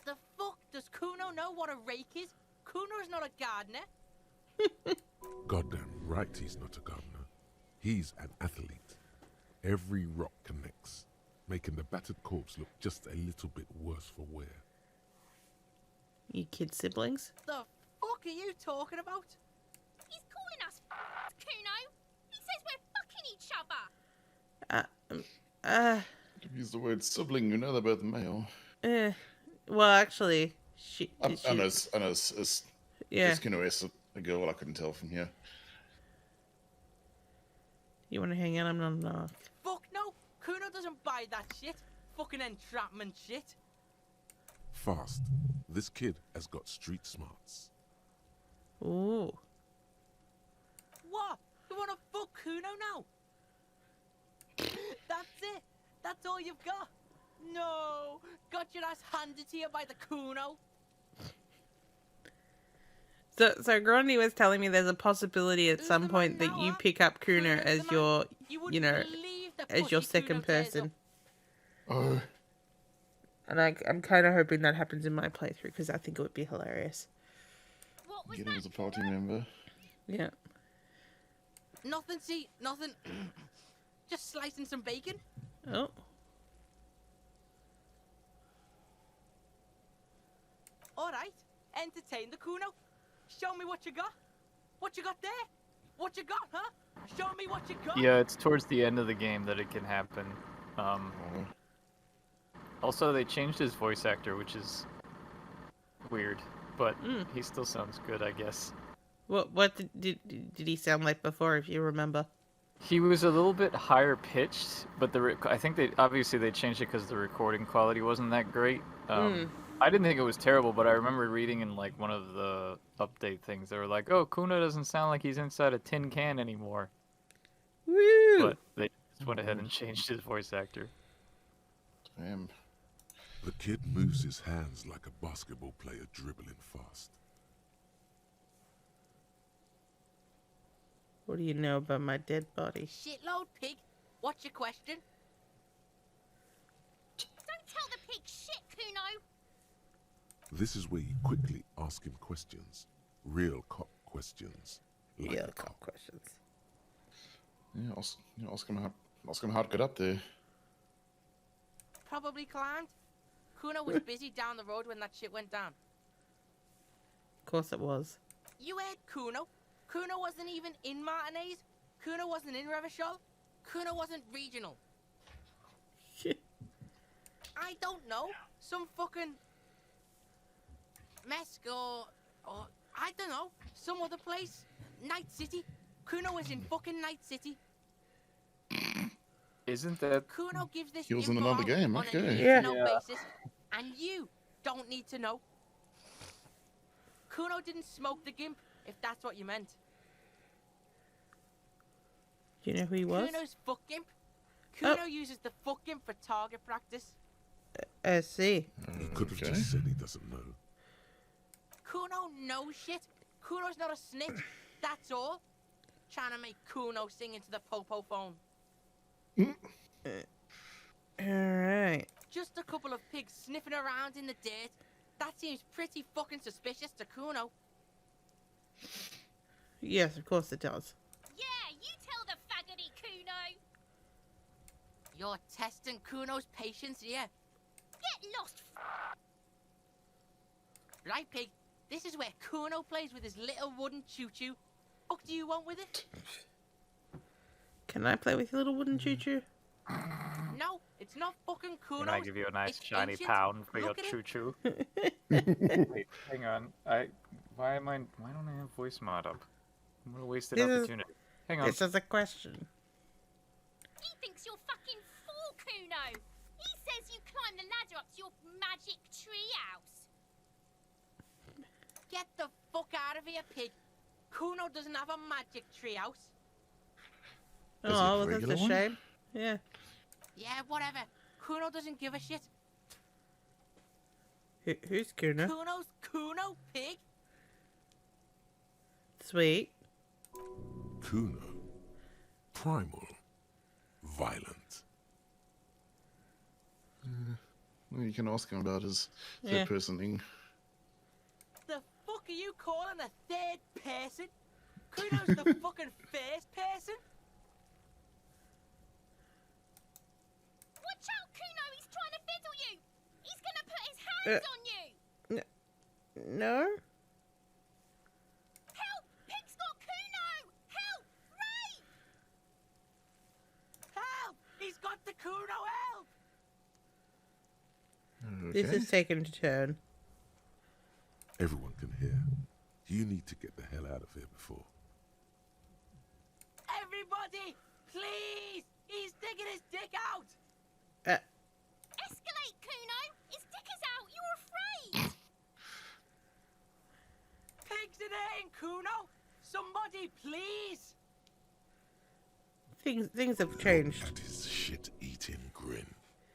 The fuck does Kuno know what a rake is? Kuno's not a gardener. Goddamn right he's not a gardener. He's an athlete. Every rock connects, making the battered corpse look just a little bit worse for wear. You kid siblings? The fuck are you talking about? He's calling us Kuno. He says we're fucking each other. Use the word sibling, you know they're both male. Well, actually, Anna's is yeah. Kuno is a girl, I couldn't tell from here. You want to hang out? I'm not enough. Fuck no. Kuno doesn't buy that shit. Fucking entrapment shit. Fast. This kid has got street smarts. Ooh. What? You wanna fuck Kuno now? That's it? That's all you've got? No. Got your ass handed to you by the Kuno? So Grundy was telling me there's a possibility at Who's some the point man that now, you huh? pick up Kuno Who's as the man? your, wouldn't you know, believe the as your pussy second Kuno tears person. up. Oh. And I'm kind of hoping that happens in my playthrough because I think it would be hilarious. What was Get him that? as a party member. Yeah. Nothing, see? Nothing. Just slicing some bacon. Oh. Alright. Entertain the Kuno. Show me what you got. What you got there? What you got, huh? Show me what you got. Yeah, it's towards the end of the game that it can happen. Also, they changed his voice actor, which is weird, but he still sounds good, I guess. What did he sound like before, if you remember? He was a little bit higher pitched, but I think they changed it because the recording quality wasn't that great. I didn't think it was terrible, but I remember reading in like one of the update things, they were like, "Oh, Kuno doesn't sound like he's inside a tin can anymore." Woo! But they just went ahead and changed his voice actor. Damn. The kid moves his hands like a basketball player dribbling fast. What do you know about my dead body? Shitload pig. What's your question? Don't tell the pig shit, Kuno. This is where you quickly ask him questions. Real cop questions. Like Yeah, a cop. questions. Yeah, ask him how to get up there. Probably climbed. Kuno was busy down the road when that shit went down. Of course it was. You heard Kuno. Kuno wasn't even in Martinez. Kuno wasn't in Revachol. Kuno wasn't regional. I don't know. Some fucking Mesk or I don't know. Some other place. Night City. Kuno was in fucking Night City. Isn't that... Kuno gives this He was in info another out game, on a okay. need-to-know Yeah. basis, and you don't need to know. Kuno didn't smoke the gimp, if that's what you meant. Do you know who he was? Kuno's fuck gimp. Kuno uses the fuck gimp for target practice. I see. He could have Okay. just said he doesn't know. Kuno knows shit. Kuno's not a snitch. That's all. Trying to make Kuno sing into the popo phone. Alright. Just a couple of pigs sniffing around in the dirt. That seems pretty fucking suspicious to Kuno. Yes, of course it does. Yeah, you tell the faggoty, Kuno. You're testing Kuno's patience here. Get lost. Right, pig. This is where Kuno plays with his little wooden choo-choo. What do you want with it? Can I play with your little wooden choo-choo? No, it's not fucking Kuno's. Can I give you a nice It's shiny ancient. pound for your Look at it. choo-choo? Wait, hang on. Why don't I have voice mod up? I'm gonna waste an This is- opportunity. Hang on. This is a question. He thinks you're fucking fool, Kuno? He says you climb the ladder up to your magic treehouse. Get the fuck out of here, pig. Kuno doesn't have a magic treehouse. Is it Oh, well, regular that's a one? shame. Yeah. Yeah, whatever. Kuno doesn't give a shit. Who's Kuno? Kuno's Kuno, pig. Sweet. Kuno. Primal. Violent. Well, you can ask him about his Yeah. third-person thing. The fuck are you calling a third person? Kuno's the fucking first person. Watch out, Kuno! He's trying to fiddle you! He's gonna put his hands on you! No? Help! Pig's got Kuno! Help! Ray! Help! He's got the Kuno, help! Okay. This is taking a turn. Everyone can hear. You need to get the hell out of here before. Everybody, please! He's digging his dick out! Escalate, Kuno! His dick is out! You're afraid! Pigs in here, Kuno! Somebody, please! Things have changed. Look at his shit-eating grin.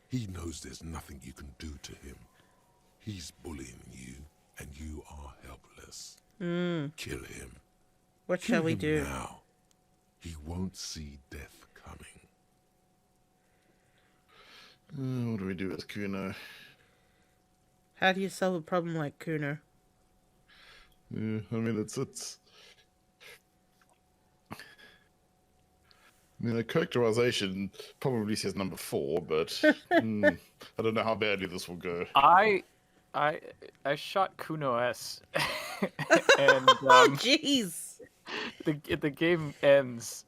He knows there's nothing you can do to him. He's bullying you, and you are helpless. Kill him. What Kill shall we him do? now. He won't see death coming. What do we do with Kuno? How do you solve a problem like Kuno? Yeah, I mean, it's. I mean, the characterization probably says number 4, but I don't know how badly this will go. I shot Kuno S, and Oh, jeez! the game ends.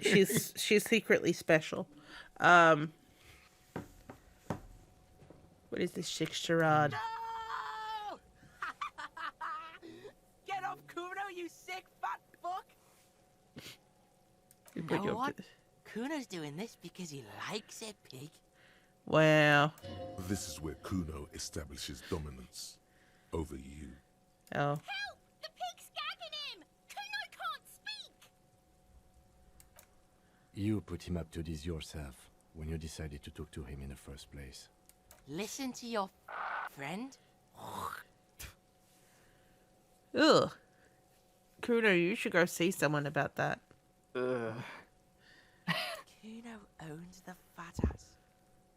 She's secretly special. What is this shit charade? No! Get up, Kuno, you sick fat fuck! You Bring know up what? the- Kuno's doing this because he likes it, pig. Wow. This is where Kuno establishes dominance over you. Oh. Help! The pig's gagging him! Kuno can't speak! You put him up to this yourself when you decided to talk to him in the first place. Listen to your friend. Ugh. Kuno, you should go see someone about that. Ugh. Kuno owns the fat ass.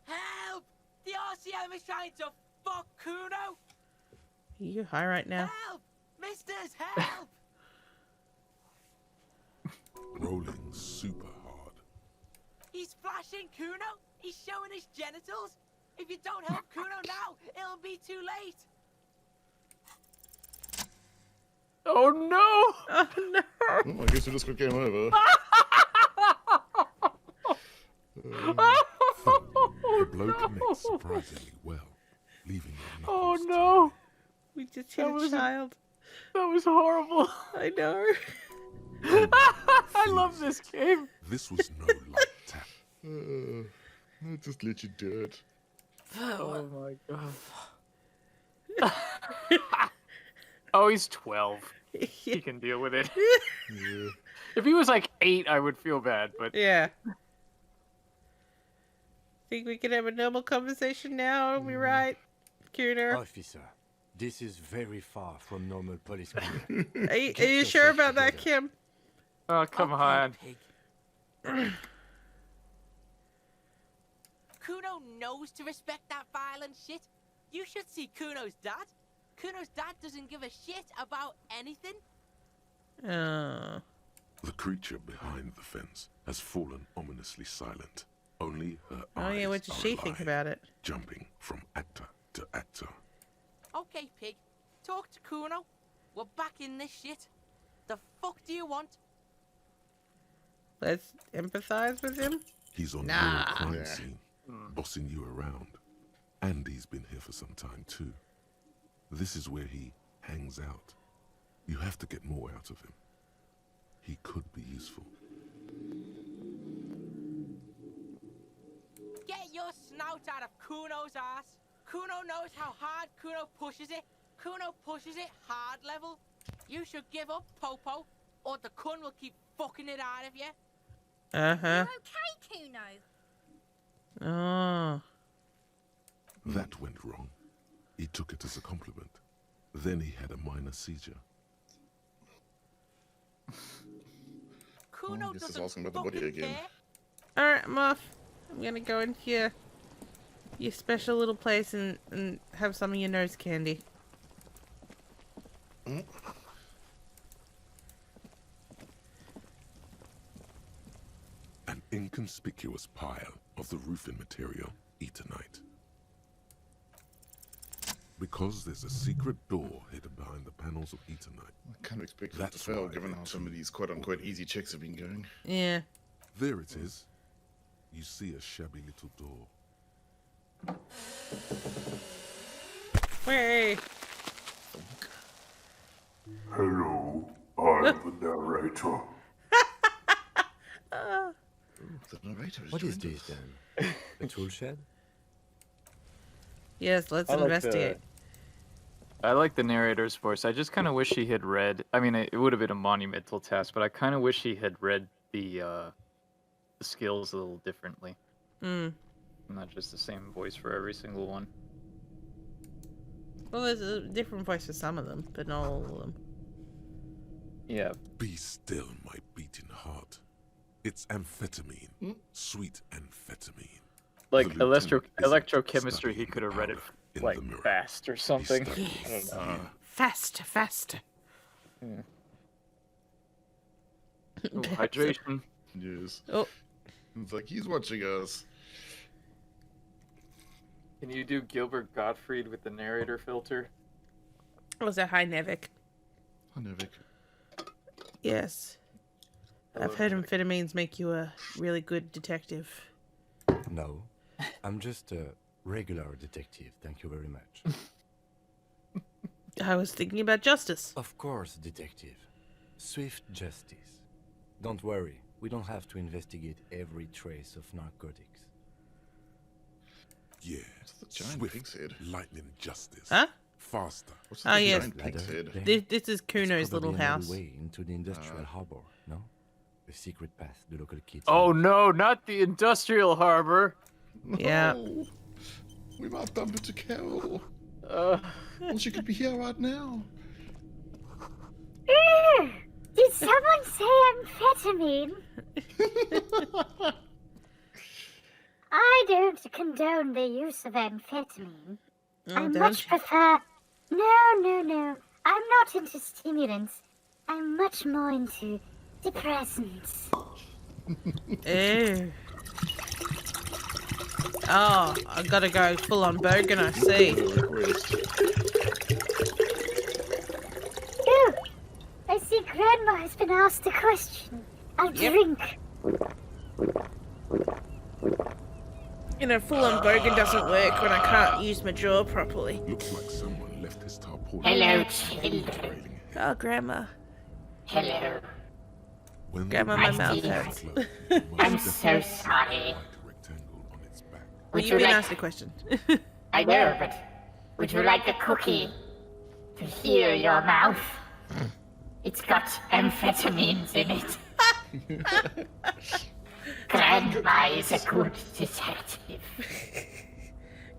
Help! The RCM is trying to fuck Kuno! Are you high right now? Help! Misters, help! Rolling super hard. He's flashing Kuno! He's showing his genitals! If you don't help Kuno now, it'll be too late! Oh no! Oh no! Oh, I guess we just got game over. The blow connects surprisingly well, leaving your Oh knuckles no! We just hit That a was a- child. That was horrible. I know. I love this game. This was no light tap. I'll just let you do it. Oh my god. Oh, he's 12. He can deal with it. Yeah. If he was like 8, I would feel bad, but Yeah. Think we can have a normal conversation now? Are we right, Kuno? Officer, this is very far from normal police career. Are you Get sure yourself about that, together. Kim? oh come Okay, on. pig. Kuno knows to respect that violent shit. You should see Kuno's dad. Kuno's dad doesn't give a shit about anything. Oh. The creature behind the fence has fallen ominously silent. Only her Oh eyes yeah, what does are she think alive, about it? jumping from actor to actor. Okay, pig. Talk to Kuno. We're back in this shit. The fuck do you want? Let's empathize with him. He's on Nah. your crime Yeah. scene, bossing you around. And he's been here for some time too. This is where he hangs out. You have to get more out of him. He could be useful. your snout out of Kuno's ass. Kuno knows how hard Kuno pushes it. Kuno pushes it hard level. You should give up, Popo, or the Kun will keep fucking it out of you. You okay, Kuno? Oh. That went wrong. He took it as a compliment. Then he had a minor seizure. Kuno this is doesn't asking about the body fucking again. care. Alright, I'm off. I'm gonna go into your special little place and have some of your nose candy. An inconspicuous pile of the roofing material, Eternite. Because there's a secret door hidden behind the panels of Eternite. I kind of expect it to That's fail, why given they're how some of these quote-unquote easy checks have been going. Yeah. There it is. You see a shabby little door. Way. Hello, I'm the narrator. The narrator What is joined this us. then? A tool shed? Yes, let's I like investigate. I like the narrator's voice. I just kind of wish he had read. I mean, it would have been a monumental task, but I kind of wish he had read the skills a little differently. Not just the same voice for every single one. Well, there's a different voice for some of them, but not all of them. Yeah. Be still, my beating heart. It's amphetamine. Sweet amphetamine. Like The lieutenant isn't electrochemistry, he studying could have the read it power in like the mirror. fast or something. studying I don't know. Faster, faster. Ooh, hydration. Yes. Oh. It's like he's watching us. Can you do Gilbert Gottfried with the narrator filter? Was that Hi Nevik? Hi, Nevik. Yes. I've Hello, heard Nevik. amphetamines make you a really good detective. No. I'm just a regular detective, thank you very much. I was thinking about justice. Of course, detective. Swift justice. Don't worry, we don't have to investigate every trace of narcotics. Yeah. the giant Swift, pig's head? lightning justice. Huh? Faster. What's Oh, the yes. giant pig's Ladder, head? then This is it's Kuno's probably little another house. way into the industrial harbor, no? The secret path the local kids. Oh use. no, not the industrial harbor. Yeah. No. We might bump into Carol. Uh, Well, she could be here right now. Did someone say amphetamine? I don't condone the use of amphetamine. I don't much you? prefer... No. I'm not into stimulants. I'm much more into depressants. Ew. Oh, I gotta go full on bogan, I see. Request. Ooh, I see Grandma has been asked a question. I'll drink. You know, full on bogan doesn't work when I can't use my jaw properly. Looks like someone left his tarpaulin. Hello, trailing children. hair. Oh, Grandma. Hello. When Grandma, the my beast mouth was hurts. flown, it must I'm definitely so have sorry. a rectangle on its back. Well, Would you've you been like... asked a question. I know, but would you like a cookie to heal your mouth? It's got amphetamines in it. Grandma is a good detective.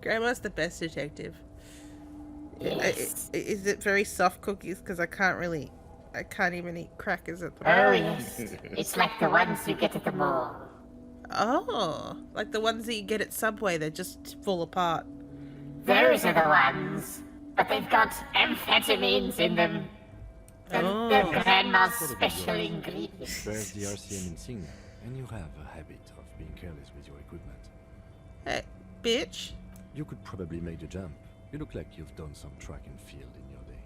Grandma's the best detective. Yes. Is it very soft cookies? Because I can't even eat crackers at the Oh, moment. yes. It's like the ones you get at the mall. Oh, like the ones that you get at Subway that just fall apart. Those are the ones. But they've got amphetamines in them. They're Oh. Grandma's special ingredients. Bears the RCM insignia, and you have a habit of being careless with your equipment. Hey, bitch. You could probably make the jump. You look like you've done some track and field in your day.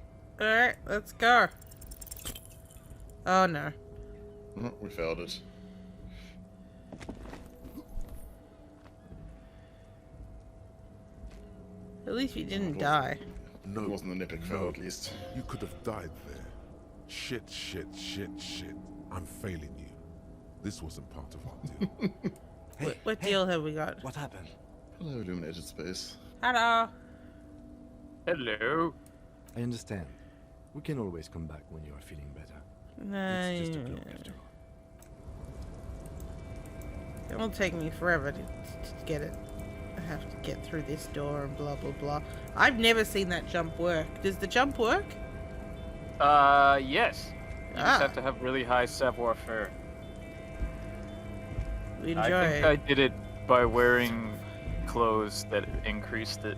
Alright, let's go. Oh no. Oh, we failed it. At least we didn't die. No, It wasn't an epic fail, at least. You could have died there. Shit. I'm failing you. This wasn't part of our deal. Hey, What deal have we got? what happened? Hello, illuminated space. Hello. Hello. I understand. We can always come back when you are feeling better. No. It's just a joke after all. It will take me forever to get it. I have to get through this door and blah blah blah. I've never seen that jump work. Does the jump work? Yes. You just have to have really high savoir-faire. Enjoy. I think I did it by wearing clothes that increased it.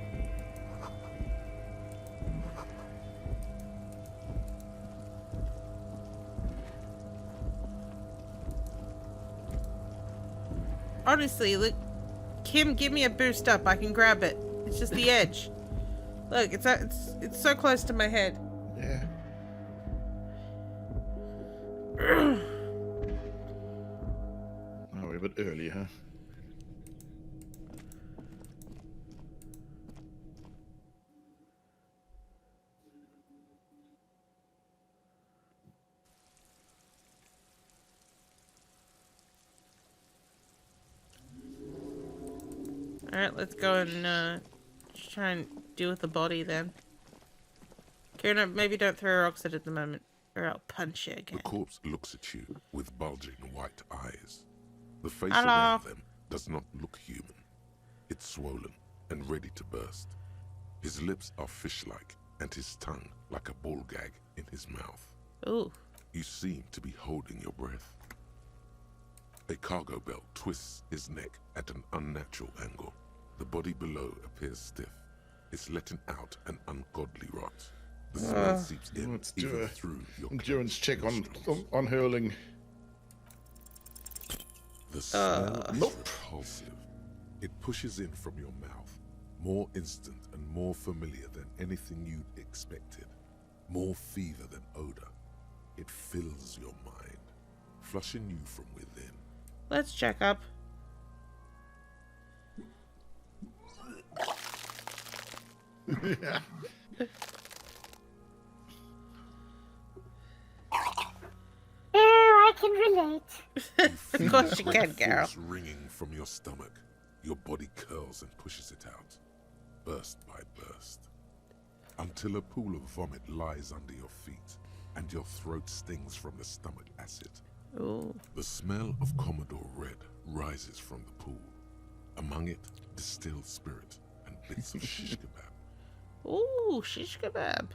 Honestly, look, Kim, give me a boost up. I can grab it. It's just the edge. Look, it's so close to my head. Yeah. Oh, we're a bit early, huh? Alright, let's go and try and deal with the body then. Kieran, maybe don't throw rocks at it at the moment, or I'll punch you again. The corpse looks at you with bulging white eyes. The face Hello. around them does not look human. It's swollen and ready to burst. His lips are fish-like, and his tongue like a ball gag in his mouth. Ooh. You seem to be holding your breath. A cargo belt twists his neck at an unnatural angle. The body below appears stiff. It's letting out an ungodly rot. The smell seeps in Let's do even a through your endurance check nostrils. on hurling. The smell is Nope. repulsive. It pushes in from your mouth, more instant and more familiar than anything you'd expected. More fever than odor. It fills your mind, flushing you from within. Let's check up. Yeah. Oh, I can relate. Of course you Great can, Carol. force ringing from your stomach. Your body curls and pushes it out, burst by burst, until a pool of vomit lies under your feet, and your throat stings from the stomach acid. Ooh. The smell of Commodore Red rises from the pool. Among it, distilled spirit and bits of shish kebab. Ooh, shish kebab.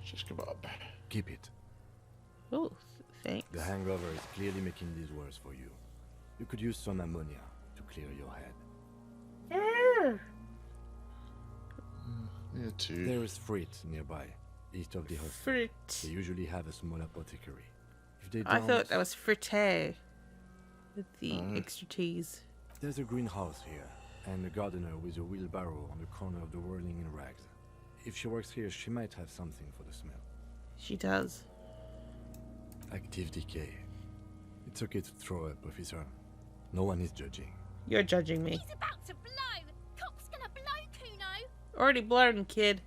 Shish kebab. Keep it. Ooh, thanks. The hangover is clearly making these worse for you. You could use some ammonia to clear your head. Oh, Yeah, too. There is Frit nearby, east of the hospital. Frit. They usually have a small apothecary. If they I don't, thought that was frite. With the extra cheese. there's a greenhouse here, and a gardener with a wheelbarrow on the corner of the whirling in rags. If she works here, she might have something for the smell. She does. Active decay. It's okay to throw up, officer. No one is judging. You're judging me. he's about to blow. Cock's gonna blow, Kuno. Already blown, kid.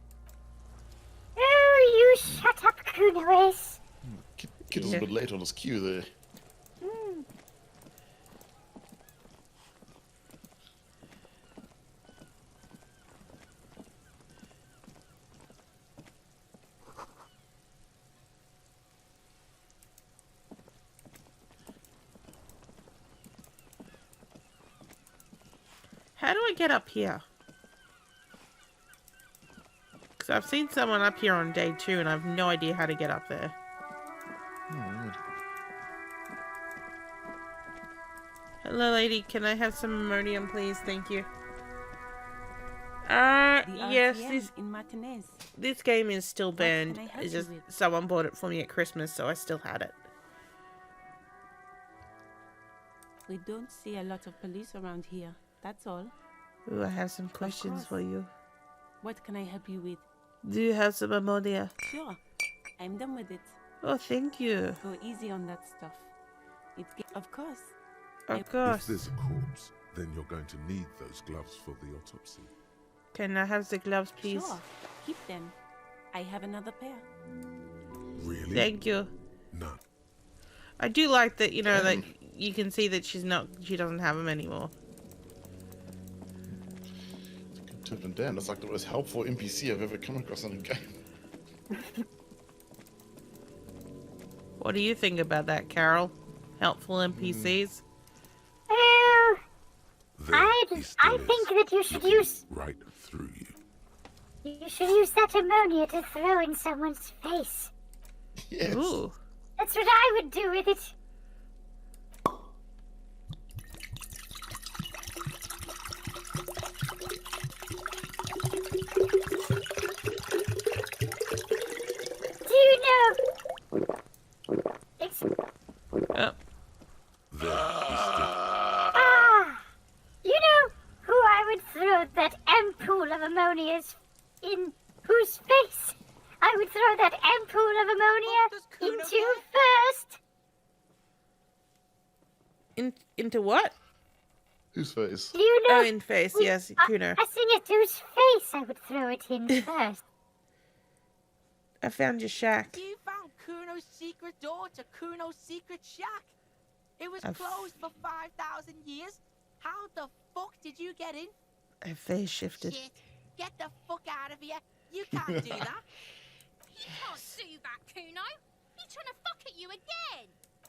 Oh, you shut up, Kuno-is. Kid was a bit late on his cue there. How do I get up here? Because I've seen someone up here on day 2 and I have no idea how to get up there. Hello, lady. Can I have some ammonium, please? Thank you. Yes, this game is still banned. It's just someone bought it for me at Christmas, so I still had it. We don't see a lot of police around here. That's all. Ooh, I have some questions for you. What can I help you with? Do you have some ammonia? Sure. I'm done with it. Oh, thank you. Go easy on that stuff. Of course. Of If course. there's a corpse, then you're going to need those gloves for the autopsy. Can I have the gloves, please? Sure. Keep them. I have another pair. Really? Thank you. None. I do like that, you know, like you can see that she doesn't have them anymore. Tim and Dan, it's like the most helpful NPC I've ever come across in a game. What do you think about that, Carol? Helpful NPCs? Well, There I he still think is, that you should looking use right through you. that ammonia to throw in someone's face. Yes. Ooh. That's what I would do with it. Do you know? Oh. There he stood. You know who I would throw that ampoule of ammonia's in? Whose face I would throw that ampoule of ammonia into first? Into what? Whose face? Do you know? Oh, in face, yes, Kuno. I sing it whose face I would throw it in first. I found your shack. You found Kuno's secret door to Kuno's secret shack. It was closed for 5,000 years. How the fuck did you get in? I phase shifted. Shit. Get the fuck out of here. You can't do that. You can't do that, Kuno. He's trying to fuck at you again.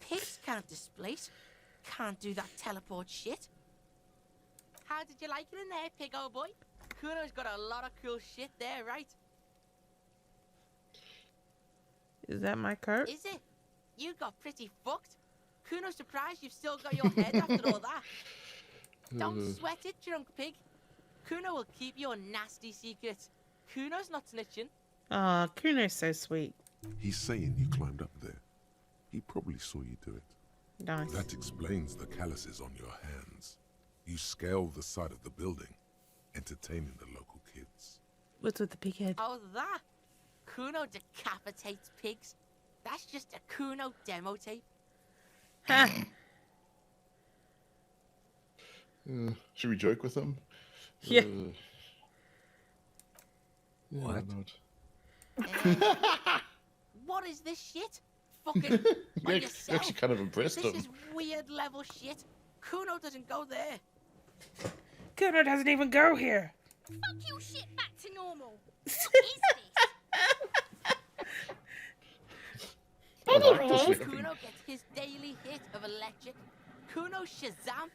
Pigs can't displace. Can't do that teleport shit. How did you like it in there, pig old boy? Kuno's got a lot of cool shit there, right? Is that my cart? Is it? You got pretty fucked. Kuno's surprised you've still got your head after all that. Don't sweat it, drunk pig. Kuno will keep your nasty secrets. Kuno's not snitching. Aw, Kuno's so sweet. He's saying you climbed up there. He probably saw you do it. Nice. That explains the calluses on your hands. You scale the side of the building, entertaining the local kids. What's with the pig head? Oh, that? Kuno decapitates pigs. That's just a Kuno demo tape. Ha! Should we joke with him? Yeah. What? What is this shit? Fucking by You're yourself. actually kind of impressed This him. is weird level shit. Kuno doesn't go there. Kuno doesn't even go here. Fuck your shit back to normal. What is this? Anyways, Kuno gets his daily hit of electric. Kuno Shazam.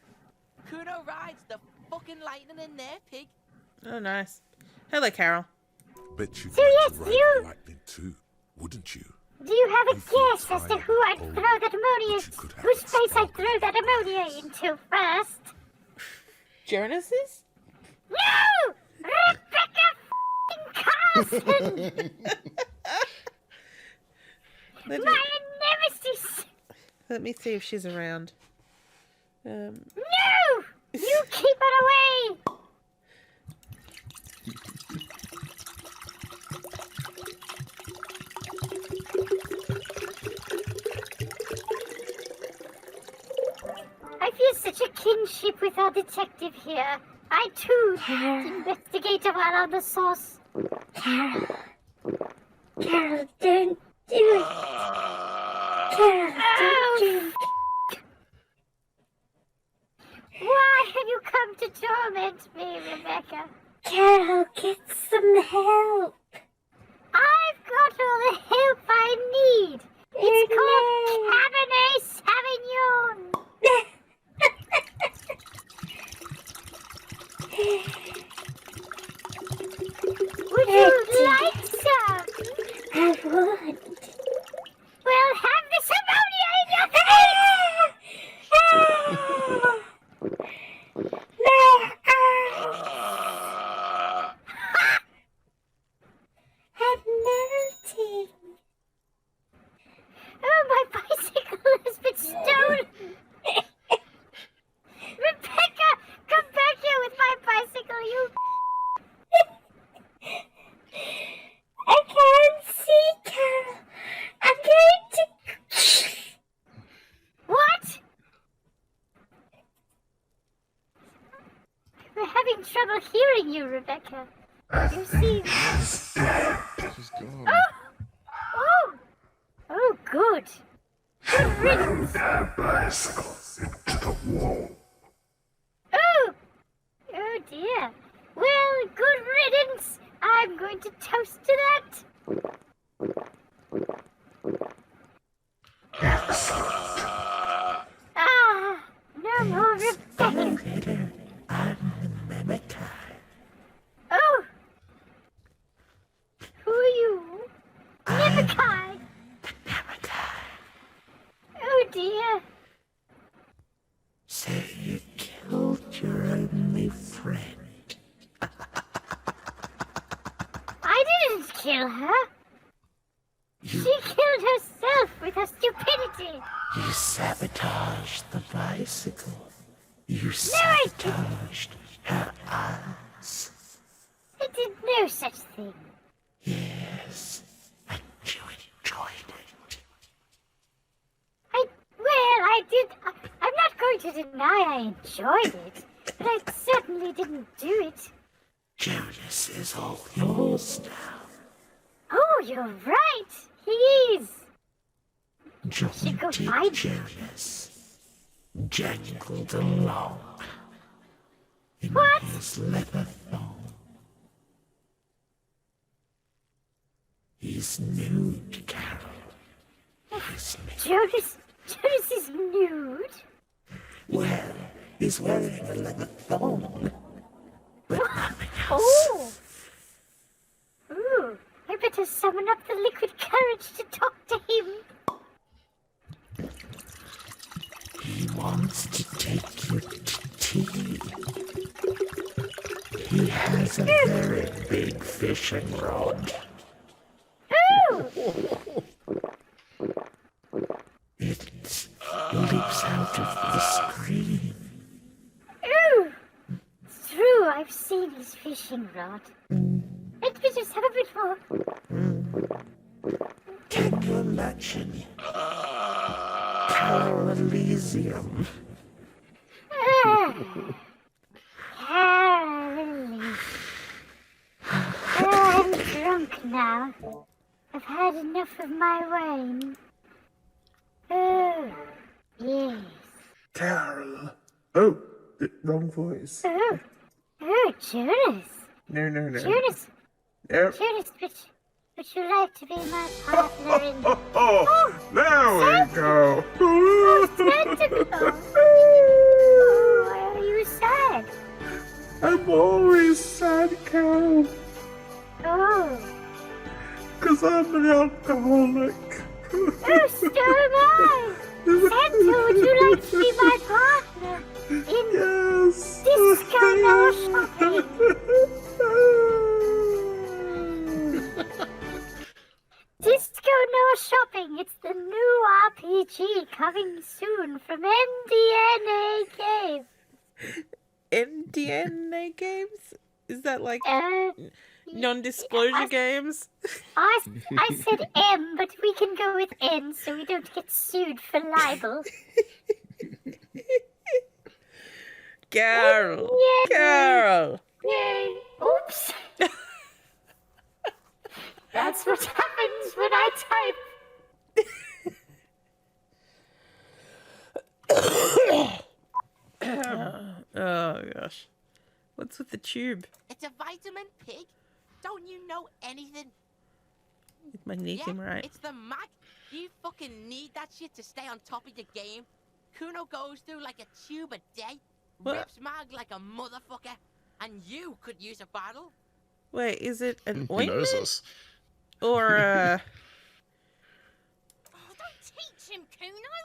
Kuno rides the fucking lightning in there, pig. Oh, nice. Hello, Carol. Bet you'd So like yes, to ride you- the lightning too, wouldn't you? do you have a You feel guess as to tired, who I'd cold, throw that ammonia, but you could have whose that face I'd spark throw that ammonia into first? Jonas's? No! Rebecca Carson! My nemesis! Let me see if she's around. No! You keep it away! I feel such a kinship with our detective here. I too investigate while on the source. Carol, don't do it. Carol, don't do it. Why have you come to torment me, Rebecca? Carol, get some help. I've got all the help I need. It's called Cabernet Sauvignon. Would you like some? I would. Well, have this ammonia in your face! I'm melting. Oh, my bicycle has been stolen! Rebecca, come back here with my bicycle, you... I can't see, Carol. I'm going to... What? We're having trouble hearing you, Rebecca. You see... She's gone. Oh! Oh, good. Good riddance. That bicycles into the wall. Oh! Oh, dear. Well, good kill her. She killed herself with her stupidity. You sabotaged the bicycle. You sabotaged her eyes. I did no such thing. Yes, and you enjoyed it. I did. I'm not going to deny I enjoyed it, but I certainly didn't do it. Jonas is all yours now. Oh, you're right. He is. Johnny go find Jonas jangled along in What? his leather thong. He's nude, Carol. He's nude. Jonas is nude. Well, he's wearing a leather thong, but nothing else. Oh. Ooh, I better summon up the liquid courage to talk to him. He wants to take you to tea. He has a very big fishing rod. Ooh! It leaps out of the screen. Ooh! It's true, I've seen his fishing rod. Let me just have a bit more. Can you imagine Carol Elysium? Carolyn. I'm drunk now. I've had enough of my wine. Oh, yes. Carol. Oh, the wrong voice. Oh, Jonas. No. Jonas. Yep. Jonas, would you like to be my partner in... Oh, there we go. Tentacle. Oh, why are you sad? I'm always sad, Carol, Oh. 'cause I'm an alcoholic. Oh, so am I! Santa, would you like to be my partner in Yes. disco no shopping? Disco no shopping. It's the new RPG coming soon from MDNA Games. MDNA games? Is that like non-disclosure I- games? I said M, but we can go with N so we don't get sued for libel. Carol! Yeah. Carol! Yay. Oops. That's what happens when I type. Oh gosh. What's with the tube? It's a vitamin pig. Don't you know anything? Is my Neekum right? It's the Mac. You fucking need that shit to stay on top of your game. Kuno goes through like a tube a day, What? rips Mag like a motherfucker, and you could use a battle. Wait, is it an He ointment? knows us. Or Oh, don't teach him, Kuno.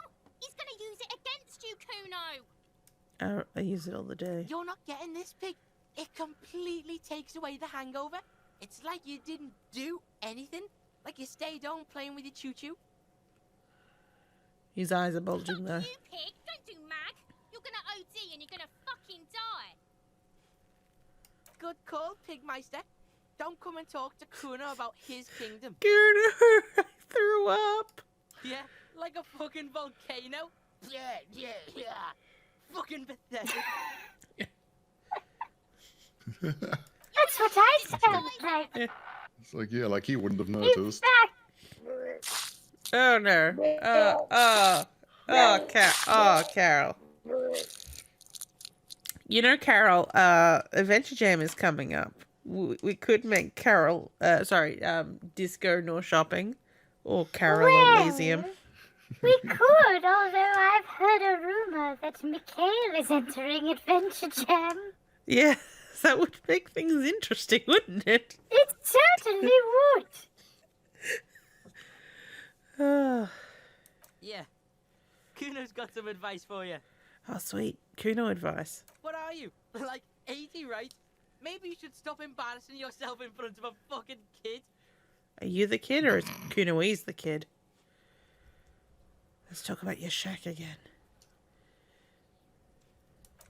He's gonna use it against you, Kuno. I use it all the day. You're not getting this, pig. It completely takes away the hangover. It's like you didn't do anything. Like you stayed home playing with your choo-choo. His eyes are bulging though. You pig, don't do mag. You're gonna OD and you're gonna fucking die. Good call, Pigmeister. Don't come and talk to Kuno about his kingdom. Kuno, I threw up. Yeah, like a fucking volcano. Yeah. Fucking pathetic. That's what I sound like. It's like, yeah, like he wouldn't have In noticed. fact, Oh no. Carol. You know, Carol, Adventure Jam is coming up. We could make Carol, Disco Nor Shopping, or Carol Well. Elysium. we could, although I've heard a rumor that Mikhail is entering Adventure Jam. Yeah, that would make things interesting, wouldn't it? It certainly would. Oh, Yeah. Kuno's got some advice for you. sweet. Kuno advice. What are you? Like 80, right? Maybe you should stop embarrassing yourself in front of a fucking kid. Are you the kid or is Kunoi's the kid? Let's talk about your shack again.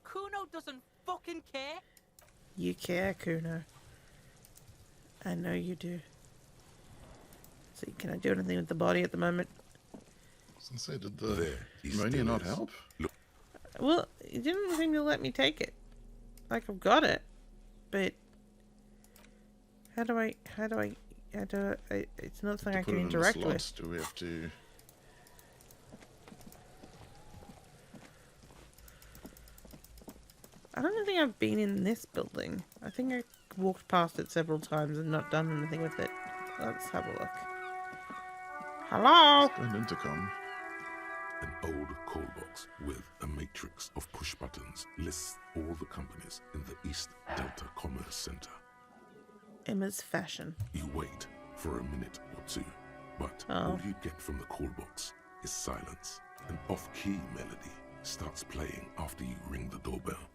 Kuno doesn't fucking care. You care, Kuno. I know you do. So can I do anything with the body at the moment? I was gonna say, did the ammonia not help? Well, it didn't seem to let me take it. Like, I've got it. But how do I, it's not something I can interact with. Do we have to... I don't think I've been in this building. I think I walked past it several times and not done anything with it. Let's have a look. Hello? An intercom. An old call box with a matrix of push buttons lists all the companies in the East Delta Commerce Center. Emma's fashion. You wait for a minute or two, but all you get from the call box is silence. An off-key melody starts playing after you ring the doorbell.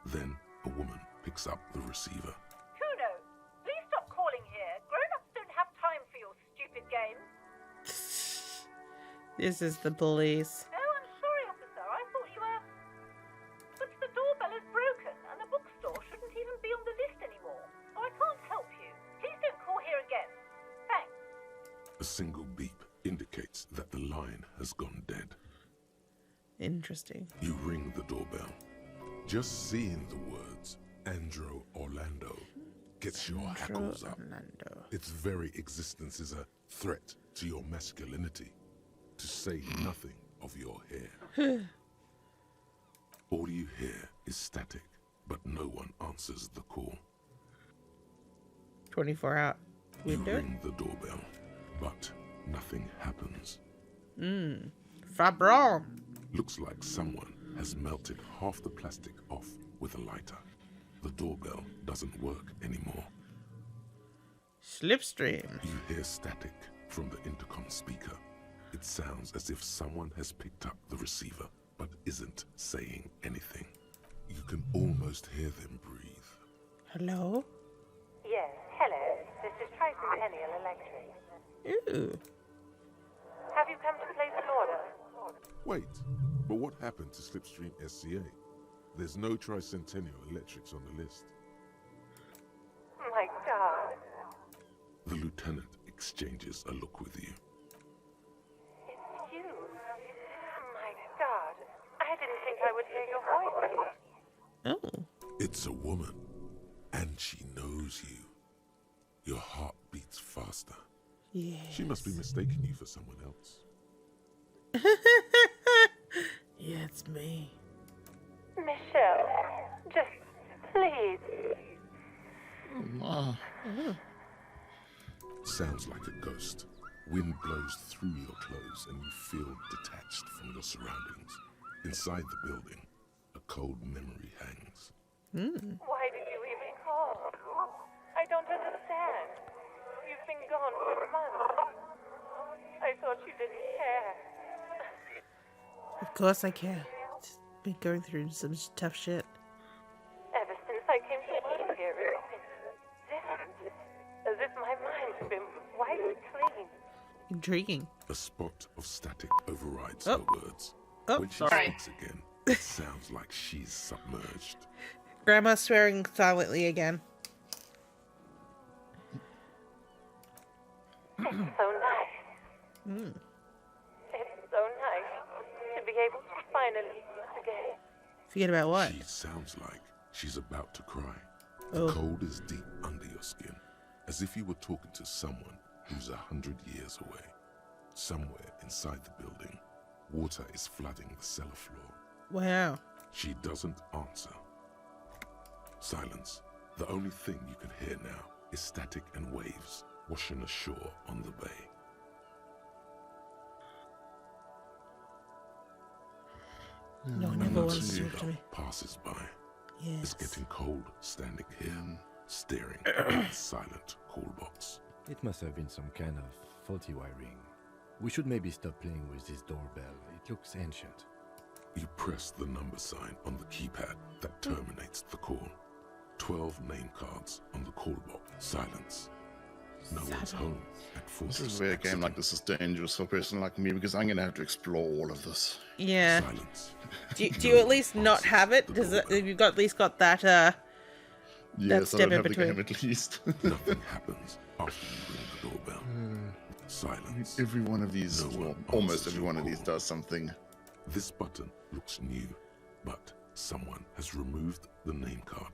Then a woman picks up the receiver. Kuno, please stop calling here. Grown-ups don't have time for your stupid games. This is the police. Oh, I'm sorry, officer. I thought you were... But the doorbell is broken, and the bookstore shouldn't even be on the list anymore. So I can't help you. Please don't call here again. Thanks. A single beep indicates that the line has gone dead. Interesting. You ring the doorbell. Just seeing the words Andro Orlando gets your hackles up. Its very existence is a threat to your masculinity, to say nothing of your hair. All you hear is static, but no one answers the call. 24-hour window? You ring the doorbell, but nothing happens. Fabron. Looks like someone has melted half the plastic off with a lighter. The doorbell doesn't work anymore. Slipstream. You hear static from the intercom speaker. It sounds as if someone has picked up the receiver, but isn't saying anything. You can almost hear them breathe. Hello? Yes, hello. This is Tracy Peniel Electric. Ooh. Have you come to place an order? Wait, but what happened to Slipstream SCA? There's no Tricentennial Electrics on the list. My God. The lieutenant exchanges a look with you. It's you. My God. I didn't think I would hear your voice. Oh. It's a woman, and she knows you. Your heart beats faster. Yes. She must be mistaking you for someone else. Yeah, it's me. Michelle, just please. Sounds like a ghost. Wind blows through your clothes and you feel detached from your surroundings. Inside the building, a cold memory hangs. Why did you even call? I don't understand. You've been gone for months. I thought you didn't care. Of course I care. Just been going through some tough shit. Ever since I came to work here, it's been different. As if my mind's been wiped clean. Intriguing. A spot of static overrides her words. When she speaks again, it sounds like she's submerged. Grandma swearing silently again. It's so nice. It's so nice to be able to finally forget. Forget about what? She sounds like she's about to cry. Oh. The cold is deep under your skin, as if you were talking to someone who's 100 years away. Somewhere inside the building, water is flooding the cellar floor. Wow. She doesn't answer. Silence. The only thing you can hear now is static and waves washing ashore on the bay. No one ever wants to talk to me. Passes by. Yes. It's getting cold standing here, staring at the silent call box. It must have been some kind of faulty wiring. We should maybe stop playing with this doorbell. It looks ancient. You press the number sign on the keypad that terminates the call. 12 name cards on the call box. Silence. No one's home at This Fortress is where a game like Exeter. this is dangerous for a person like me because I'm going to have to explore all of this. Yeah. Silence. Do you at least not have it? Does it? You've got at least got that that Yes, I step don't in have the between. game at least. Nothing happens after you ring the doorbell. Silence. Every one of these, No one well, almost answers every your one of these call. does something. This button looks new, but someone has removed the name card.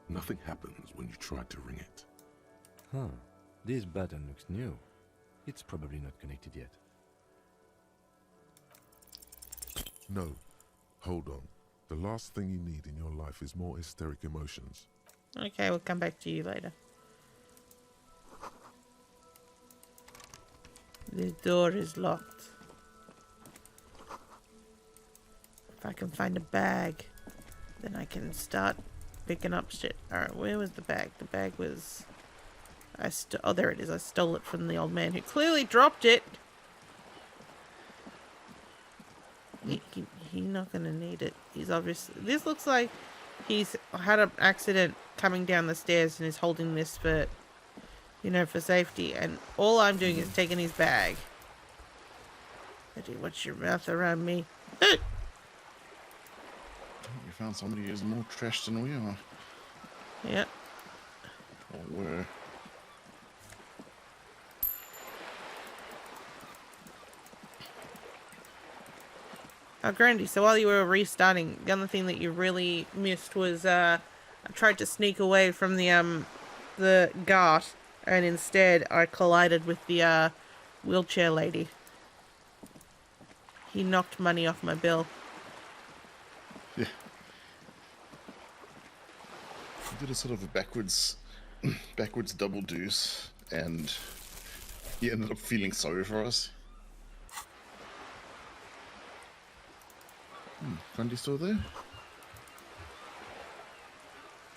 Nothing happens when you try to ring it. Huh. This button looks new. It's probably not connected yet. No, hold on. The last thing you need in your life is more hysteric emotions. Okay, we'll come back to you later. The door is locked. If I can find a bag, then I can start picking up shit. Alright, where was the bag? The bag was... oh, there it is. I stole it from the old man who clearly dropped it. He's not gonna need it. He's obviously... This looks like he's had an accident coming down the stairs and is holding this for, you know, for safety. And all I'm doing is taking his bag. Eddie, watch your mouth around me. You found somebody who's more trash than we are. Yep. Or were. Oh, Grandy, so while you were restarting, the other thing that you really missed was, I tried to sneak away from the guard, and instead I collided with the, wheelchair lady. He knocked money off my bill. Yeah. He did a sort of a backwards double deuce, and he ended up feeling sorry for us. Grundy still there?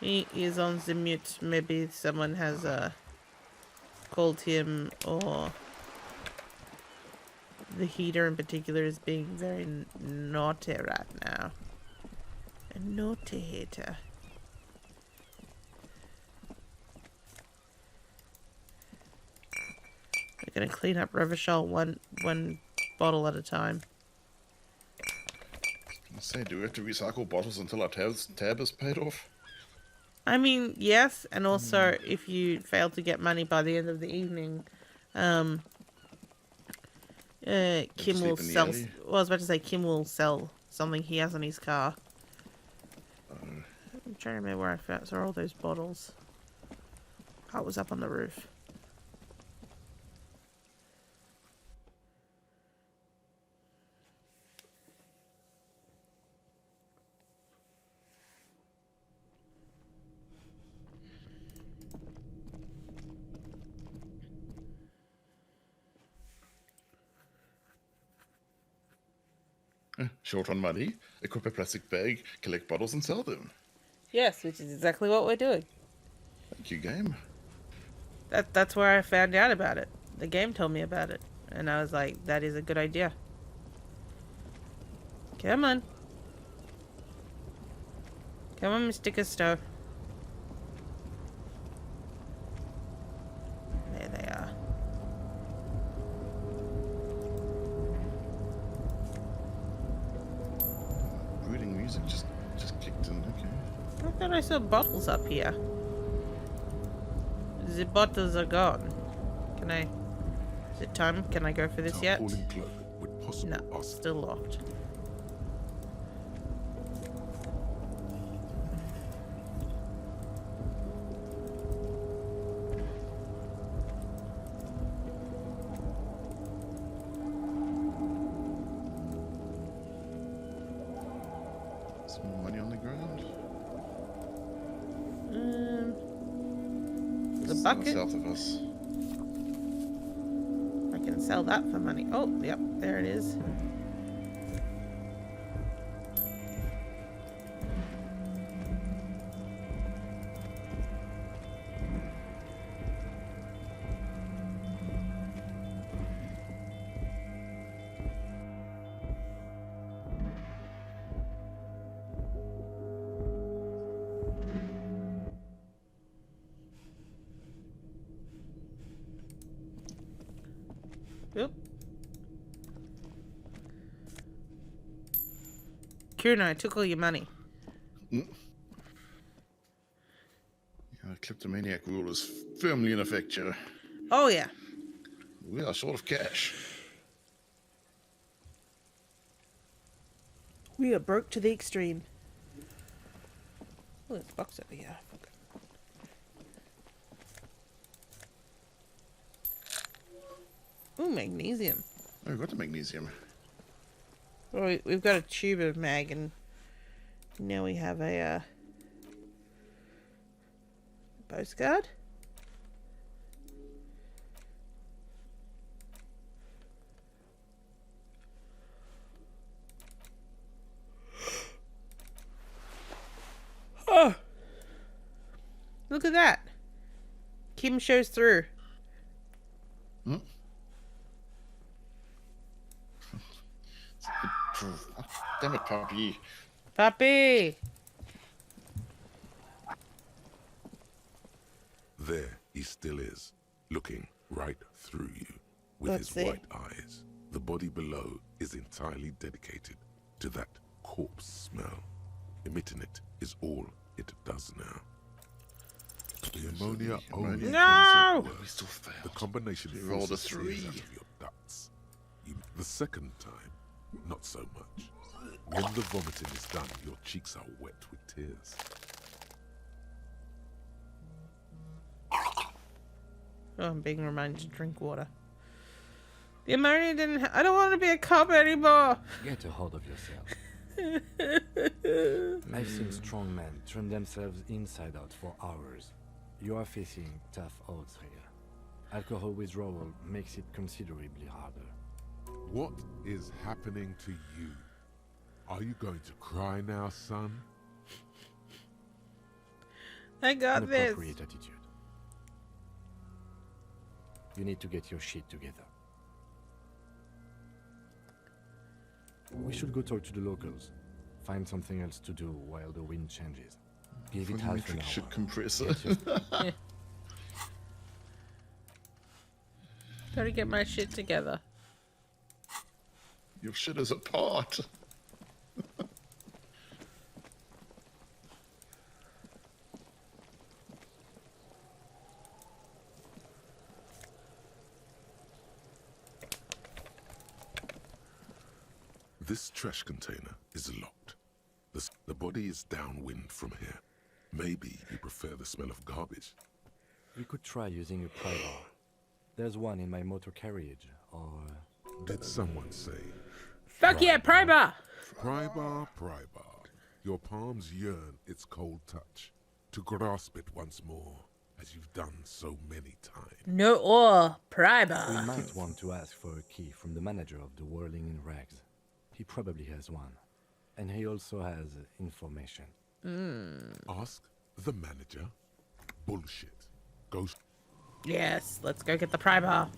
He is on the mute. Maybe someone has called him, or the heater in particular is being very naughty right now. A naughty heater. We're gonna clean up Revachol one bottle at a time. I say, do we have to recycle bottles until our tab is paid off? I mean, yes, and also if you fail to get money by the end of the evening, Kim will sell. Well, I was about to say Kim will sell something he has on his car. I'm trying to remember where I saw all those bottles. Oh, it was up on the roof. Short on money, equip a plastic bag, collect bottles and sell them. Yes, which is exactly what we're doing. Thank you, game. That's where I found out about it. The game told me about it. And I was like, that is a good idea. Come on. Come on, Mr. Gusto. There they are. Brooding music just kicked in, okay. I thought I saw bottles up here. The bottles are gone. Can I... Is it time? Can I go for this yet? No, still locked. Some more money on the ground. The It's bucket. south of us. I can sell that for money. Oh, yep, there it is. Oop. Kuno, I took all your money. Kleptomaniac rule is firmly in effect, Joe. Oh, yeah. We are short of cash. We are broke to the extreme. Oh, there's a box over here. Oh, magnesium. Oh, we've got the magnesium. Well, we've got a tube of mag, and now we have a postcard. Oh, look at that. Kim shows through. Hmm? Damn it, Poppy. Puppy! There he still is, looking right through you with Let's his see. white eyes. The body below is entirely dedicated to that corpse smell. Emitting it is all it does now. The ammonia only No! comes in worse. The combination You rolled a forces tears 3. out of your ducts. The second time, not so much. When the vomiting is done, your cheeks are wet with tears. Oh, I'm being reminded to drink water. The ammonia didn't. I don't want to be a cop anymore. Get a hold of yourself. I've seen strong men turn themselves inside out for hours. You are facing tough odds here. Alcohol withdrawal makes it considerably harder. What is happening to you? Are you going to cry now, son? I got An this. appropriate attitude. You need to get your shit together. We should go talk to the locals. Find something else to do while the wind changes. Give it half an hour. Should compressor. Get your- Gotta get my shit together. Your shit is apart. This trash container is locked. The body is downwind from here. Maybe you prefer the smell of garbage. We could try using a pry bar. There's one in my motor carriage, or... Did someone say? Fuck yeah, pry bar! Pry bar, pry bar. Your palms yearn its cold touch, to grasp it once more, as you've done so many times. No or pry We bar. might want to ask for a key from the manager of the Whirling in Rags. He probably has one. And he also has information. Ask the manager. Bullshit. Go. Yes, let's go get the pry bar.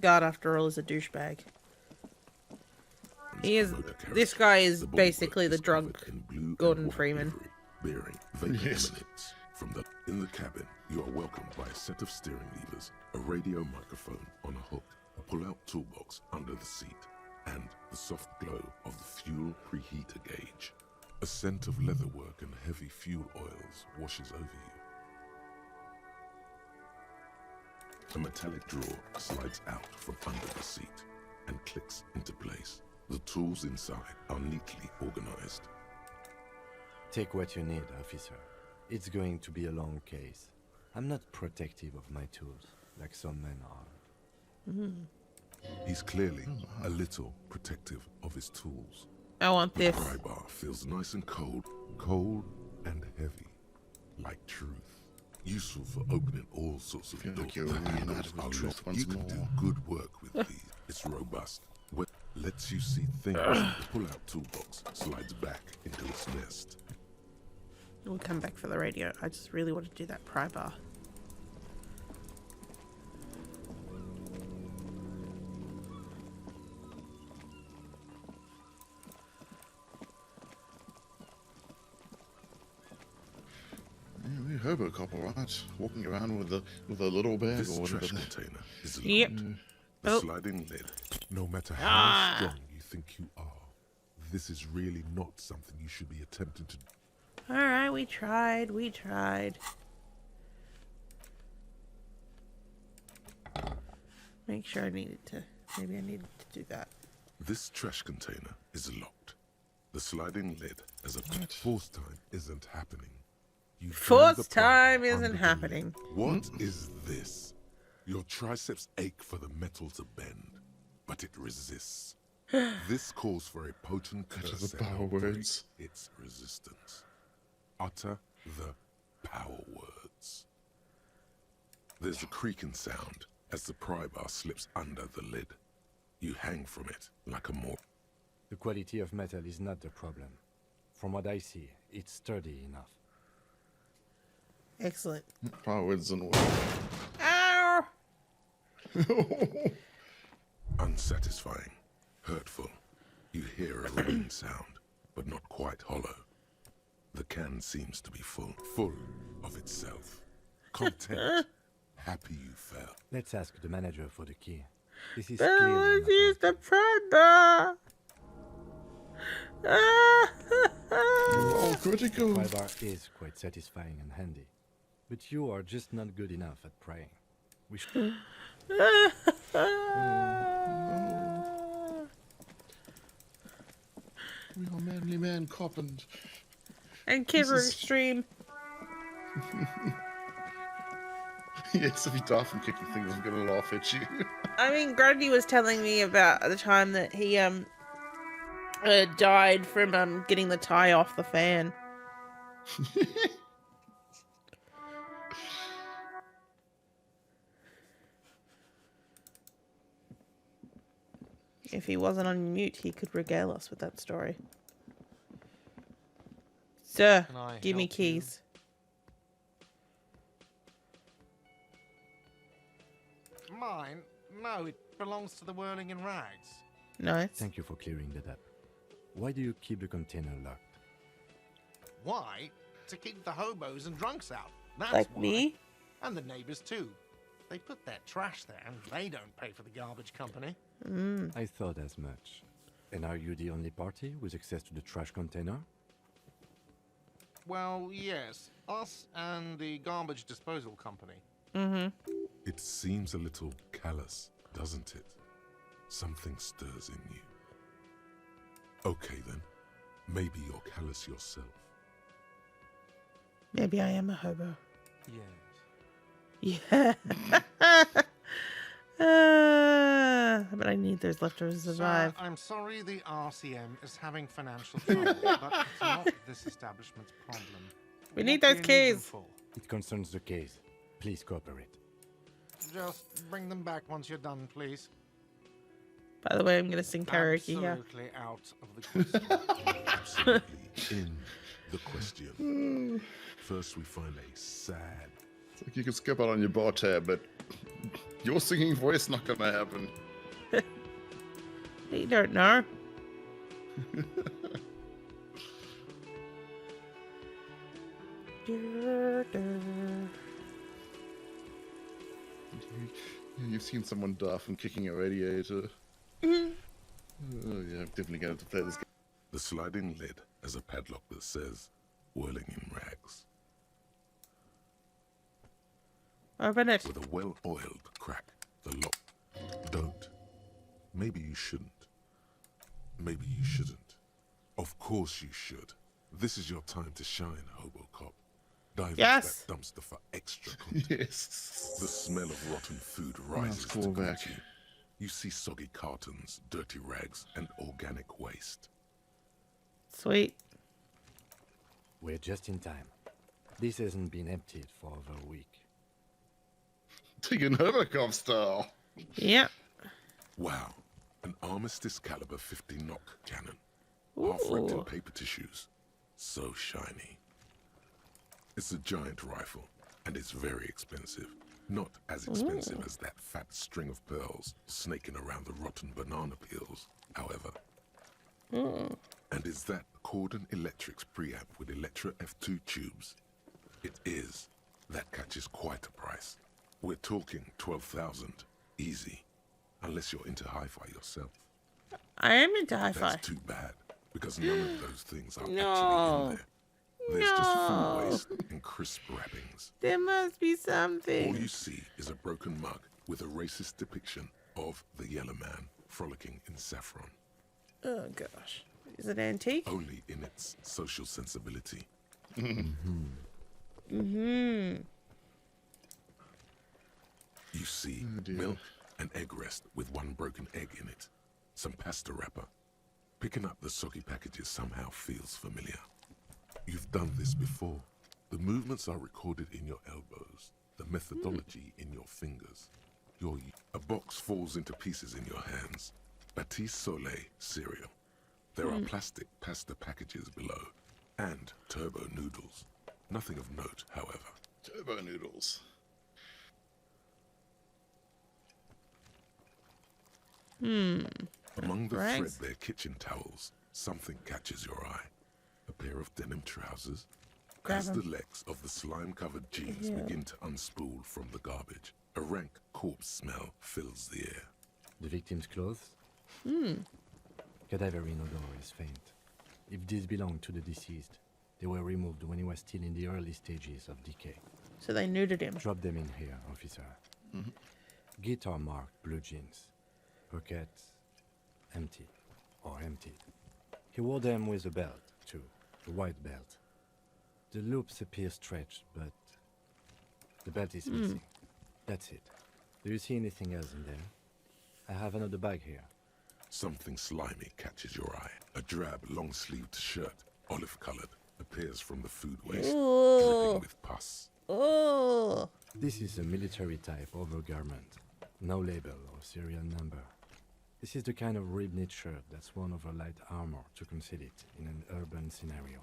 God, after all, is a douchebag. He is. This guy is basically the drunk Gordon Freeman. Bearing vapor Yes. emanates from in the cabin. You are welcomed by a set of steering levers, a radio microphone on a hook, a pull-out toolbox under the seat, and the soft glow of the fuel preheater gauge. A scent of leatherwork and heavy fuel oils washes over you. A metallic drawer slides out from under the seat and clicks into place. The tools inside are neatly organized. Take what you need, officer. It's going to be a long case. I'm not protective of my tools, like some men are. He's clearly a little protective of his tools. I want The this. pry bar feels nice and cold and heavy, like truth. Useful for opening all sorts of Feel doors. like you're The handles reunited with are truth locked. once You can do more. good work with these. It's robust. Lets you see things. The pull-out toolbox slides back into its nest. We'll come back for the radio. I just really want to do that pry bar. We Hobocop, alright? Walking around with a little bag This or whatever. trash container is locked. Yep. The Oh. sliding lid. No matter how Ah. strong you think you are, this is really not something you should be attempting to. Alright, we tried. We tried. Make sure I needed to. Maybe I needed to do that. This trash container is locked. The sliding lid as a fourth time isn't happening. You turn the Fourth pry time under isn't the lid. happening. What is this? Your triceps ache for the metal to bend, but it resists. This calls for a potent That curse is the that power will break words. its resistance. Utter the power words. There's a creaking sound as the pry bar slips under the lid. You hang from it like a mortar. The quality of metal is not the problem. From what I see, it's sturdy enough. Excellent. Power words and all. Ow! Unsatisfying, hurtful. You hear a ringing sound, but not quite hollow. The can seems to be full of itself. Content. Happy you fell. Let's ask the manager for the key. This is Let's clearly not use the pry all critical. Pry bar is quite satisfying and handy, but you are just not good enough at prying. We should. We are manly man cop and Kipper This is- Extreme. yes, if you die from kicking things, I'm gonna laugh at you. I mean, Grundy was telling me about the time that he died from getting the tie off the fan. If he wasn't on mute, he could regale us with that story. Sir, Can I give me help you? keys. Mine? No, it belongs to the Whirling in Rags. Nice. Thank you for clearing that up. Why do you keep the container locked? Why? To keep the hobos and drunks out. That's Like why. me? And the neighbors too. They put their trash there and they don't pay for the garbage company. I thought as much. And are you the only party with access to the trash container? Well, yes. Us and the garbage disposal company. Mm-hmm. It seems a little callous, doesn't it? Something stirs in you. Okay then, maybe you're callous yourself. Maybe I am a hobo. Yes. Yeah. But I need those leftovers to survive. Sir, I'm sorry the RCM is having financial trouble, but it's not this establishment's problem. We What need do those you them keys. for? It concerns the case. Please cooperate. Just bring them back once you're done, please. By the way, I'm gonna sing karaoke here. Absolutely out of the question. Absolutely in the question. First we find a sad. It's like you can skip out on your bar tab, but your singing voice not gonna happen. You don't know. You've seen someone die from kicking a radiator. Mm-hmm. Oh yeah, I'm definitely going to play this game. The sliding lid has a padlock that says Whirling in Rags. Open it. With a well-oiled crack, the lock. Don't. Maybe you shouldn't. Maybe you shouldn't. Of course you should. This is your time to shine, Hobocop. Dive Yes. into that dumpster for extra content. Yes. The smell of rotten food rises to fall greet back. you. You see soggy cartons, dirty rags, and organic waste. Sweet. We're just in time. This hasn't been emptied for over a week. Taking Hobocop style. Yep. Wow, an Armistice caliber 50 knock cannon. Half-wrapped in Ooh. paper tissues. So shiny. It's a giant rifle, and it's very expensive. Not as expensive as that fat string of pearls snaking around the rotten banana peels, however. And is that Cordon Electric's preamp with Electra F2 tubes? It is, That catches quite a price. We're talking 12,000, easy. Unless you're into hi-fi yourself. I am into hi-fi. That's too bad, because none of those things are actually in there. There's just food waste and crisp wrappings. There must be something. All you see is a broken mug with a racist depiction of the Yellow Man frolicking in saffron. Oh gosh. Is it antique? Only in its social sensibility. You see milk and egg rest with one broken egg in it. Some pasta wrapper. Picking up the soggy packages somehow feels familiar. You've done this before. The movements are recorded in your elbows, the methodology in your fingers. A box falls into pieces in your hands. Batiste Soleil cereal. There are plastic pasta packages below, and turbo noodles. Nothing of note, however. Turbo noodles. Among the threadbare kitchen towels, something catches your eye. A pair of denim trousers. As the legs of the slime-covered jeans begin to unspool from the garbage, a rank corpse smell fills the air. The victim's clothes? Cadaverine odor is faint. If these belong to the deceased, they were removed when he was still in the early stages of decay. So they neutered him. Drop them in here, officer. Guitar marked blue jeans. Pockets empty or emptied. He wore them with a belt, too. A white belt. The loops appear stretched, but the belt is missing. That's it. Do you see anything else in there? I have another bag here. Something slimy catches your eye. A drab, long-sleeved shirt, olive-colored, appears from the food waste, dripping with pus. Oh. This is a military-type overgarment. No label or serial number. This is the kind of rib-knit shirt that's worn over light armor to conceal it in an urban scenario.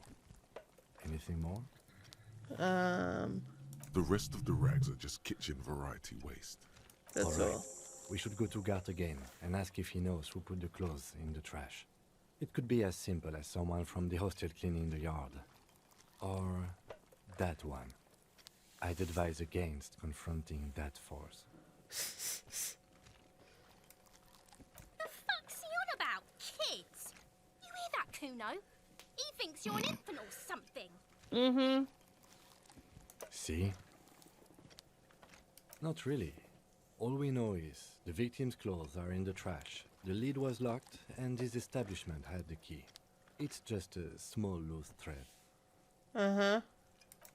Anything more? The rest of the rags are just kitchen variety waste. That's all. We should go to Gart again and ask if he knows who put the clothes in the trash. It could be as simple as someone from the hostel cleaning the yard. Or that one. I'd advise against confronting that force. The fuck's he on about? Kids? You hear that, Kuno? He thinks you're an infant or something. See? Not really. All we know is the victim's clothes are in the trash. The lid was locked, and his establishment had the key. It's just a small loose thread. The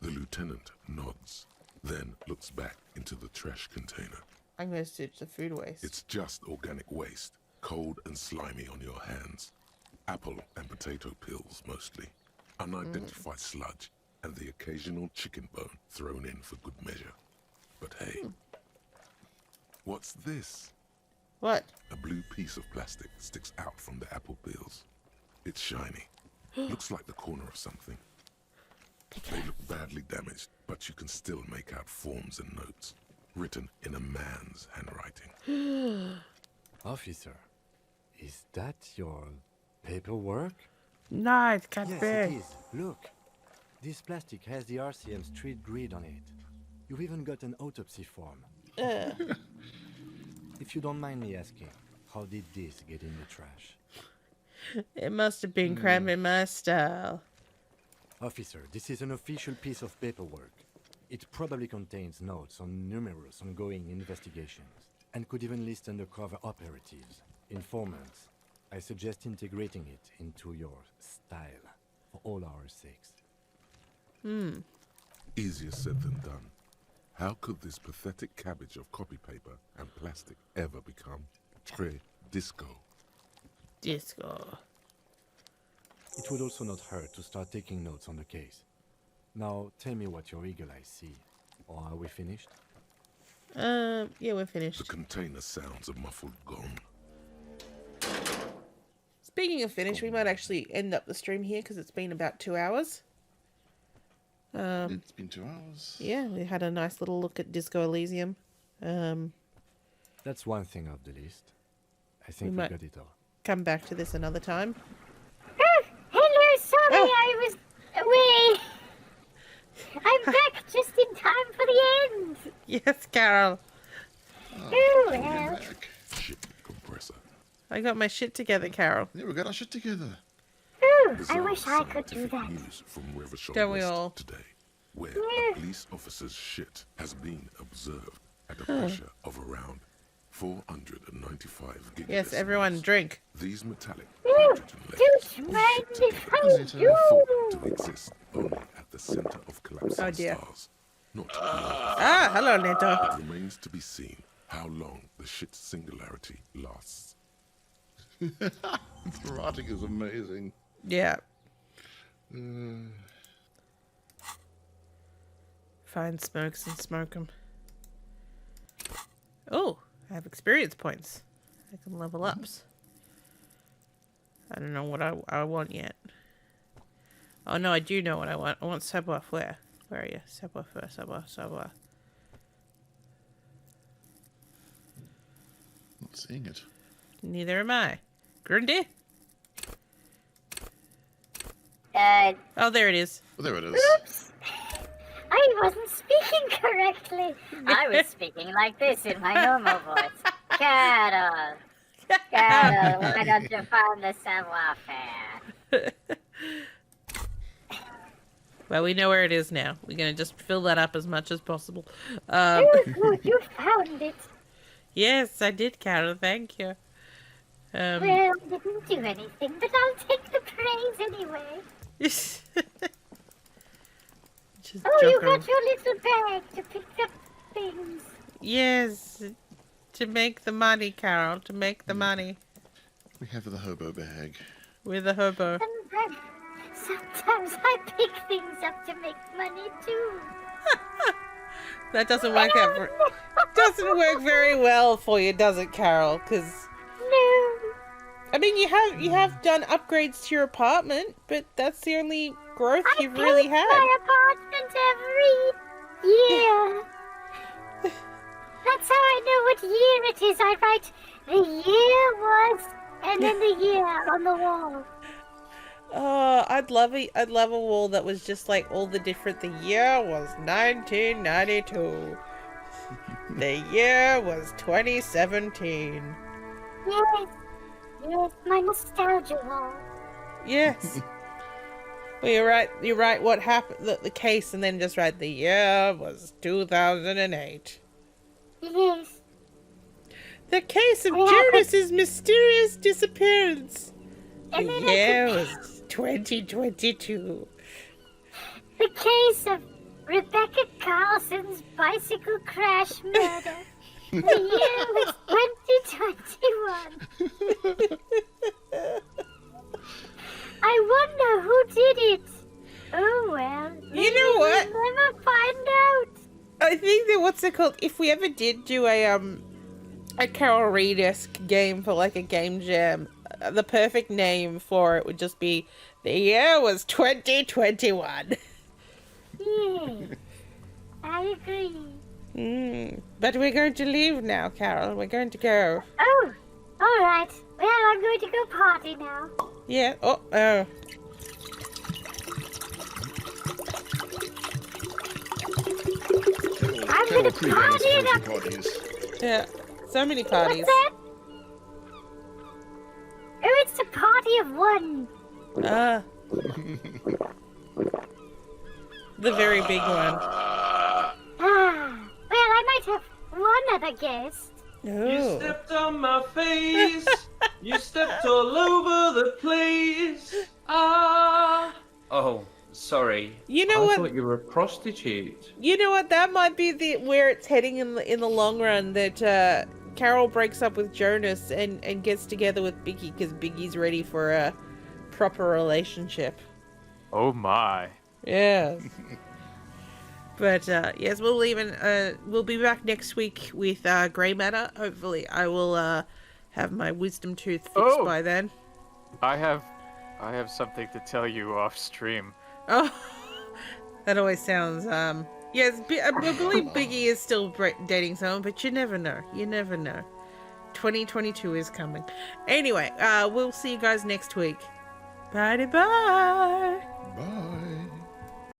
lieutenant nods, then looks back into the trash container. I'm going to search the food waste. It's just organic waste, cold and slimy on your hands. Apple and potato peels, mostly. Unidentified sludge, and the occasional chicken bone thrown in for good measure. But hey, what's this? What? A blue piece of plastic sticks out from the apple peels. It's shiny. Looks like the corner of something. They look badly damaged, but you can still make out forms and notes, written in a man's handwriting. Officer, is that your paperwork? No, it's got Yes, big. it is. Look. This plastic has the RCM street grid on it. You've even got an autopsy form. If you don't mind me asking, how did this get in the trash? It must have been crammed in my style. Officer, this is an official piece of paperwork. It probably contains notes on numerous ongoing investigations, and could even list undercover operatives, informants. I suggest integrating it into your style, for all our sakes. Easier said than done. How could this pathetic cabbage of copy paper and plastic ever become très disco? Disco. It would also not hurt to start taking notes on the case. Now, tell me what your eagle eyes see. Or are we finished? Yeah, we're finished. The container sounds a muffled gong. Speaking of finished, we might actually end up the stream here because it's been about 2 hours. It's been 2 hours. Yeah, we had a nice little look at Disco Elysium. That's one thing off the list. I think we might got it all. come back to this another time. Oh, hello, sorry, I was away. I'm back just in time for the end. Yes, Carol. Oh, well. Shit compressor. I got my shit together, Carol. Yeah, we got our shit together. Ooh, I Bizarre wish I could do scientific that. news from Rivershore Don't we West all? today, where Yeah. a police officer's shit has been observed at a pressure of around 495 gigabits. Yes, everyone drink. These metallic Ooh, hydrogen layers don't of mind shit if I together do. are thought to exist only at the center of collapsing Oh, dear. stars. Not Ah, hello, Neto. It remains to be seen how long the shit singularity lasts. The writing is amazing. Yeah. Find smokes and smoke them. Oh, I have experience points. I can level ups. I don't know what I want yet. Oh no, I do know what I want. I want savoir faire. Where are you? Savoir faire, savoir. Not seeing it. Neither am I. Grundy? Oh, there it is. Oh, there it is. Oops. I wasn't speaking correctly. I was speaking like this in my normal voice. Carol. Carol, why don't you find the savoir-faire? Well, we know where it is now. We're going to just fill that up as much as possible. Good, you found it. Yes, I did, Carol. Thank you. Well, I didn't do anything, but I'll take the praise anyway. Just Oh, you joke around. got your little bag to pick up things. Yes, to make the money, Carol. To make the money. We have the hobo bag. We're the hobo. Sometimes I pick things up to make money too. That doesn't work out. Doesn't work very well for you, does it, Carol? Because No. I mean, you have done upgrades to your apartment, but that's the only growth you've really paint had. my apartment every year. That's how I know what year it is. I write the year was, and then the year on the wall. Oh, I'd love a wall that was just like all the different. The year was 1992. The year was 2017. Yes, yes, my nostalgia wall. Yes. Well, you're right. What happened? The case, and then just write the year was 2008. Yes. The case of Jonas's mysterious disappearance. The And then year was 2022. The case of Rebecca Carlson's bicycle crash murder. The year was 2021. I wonder who did it. Oh well. You know what? We'll never find out. I think that what's it called? If we ever did do a Carol Reed-esque game for like a game jam, the perfect name for it would just be the year was 2021. Yeah, I agree. But we're going to leave now, Carol. We're going to go. Oh, all right. Well, I'm going to go party now. Yeah. Oh. I'm going to party it up. Parties. Yeah. So many parties. What's that? Oh, it's a party of one. The very big one. Well, I might have one other guest. You stepped on my face. You stepped all over the place. Ah. Oh, sorry. You know I what? thought you were a prostitute. You know what? That might be where it's heading in the long run. That Carol breaks up with Jonas and gets together with Biggie because Biggie's ready for a proper relationship. Oh my. Yes. But yes, we'll we'll be back next week with Grey Matter. Hopefully, I will have my wisdom tooth fixed by then. I have something to tell you off stream. Oh, that always sounds yes. I believe Biggie is still dating someone, but you never know. You never know. 2022 is coming. Anyway, we'll see you guys next week. Bye bye. Bye.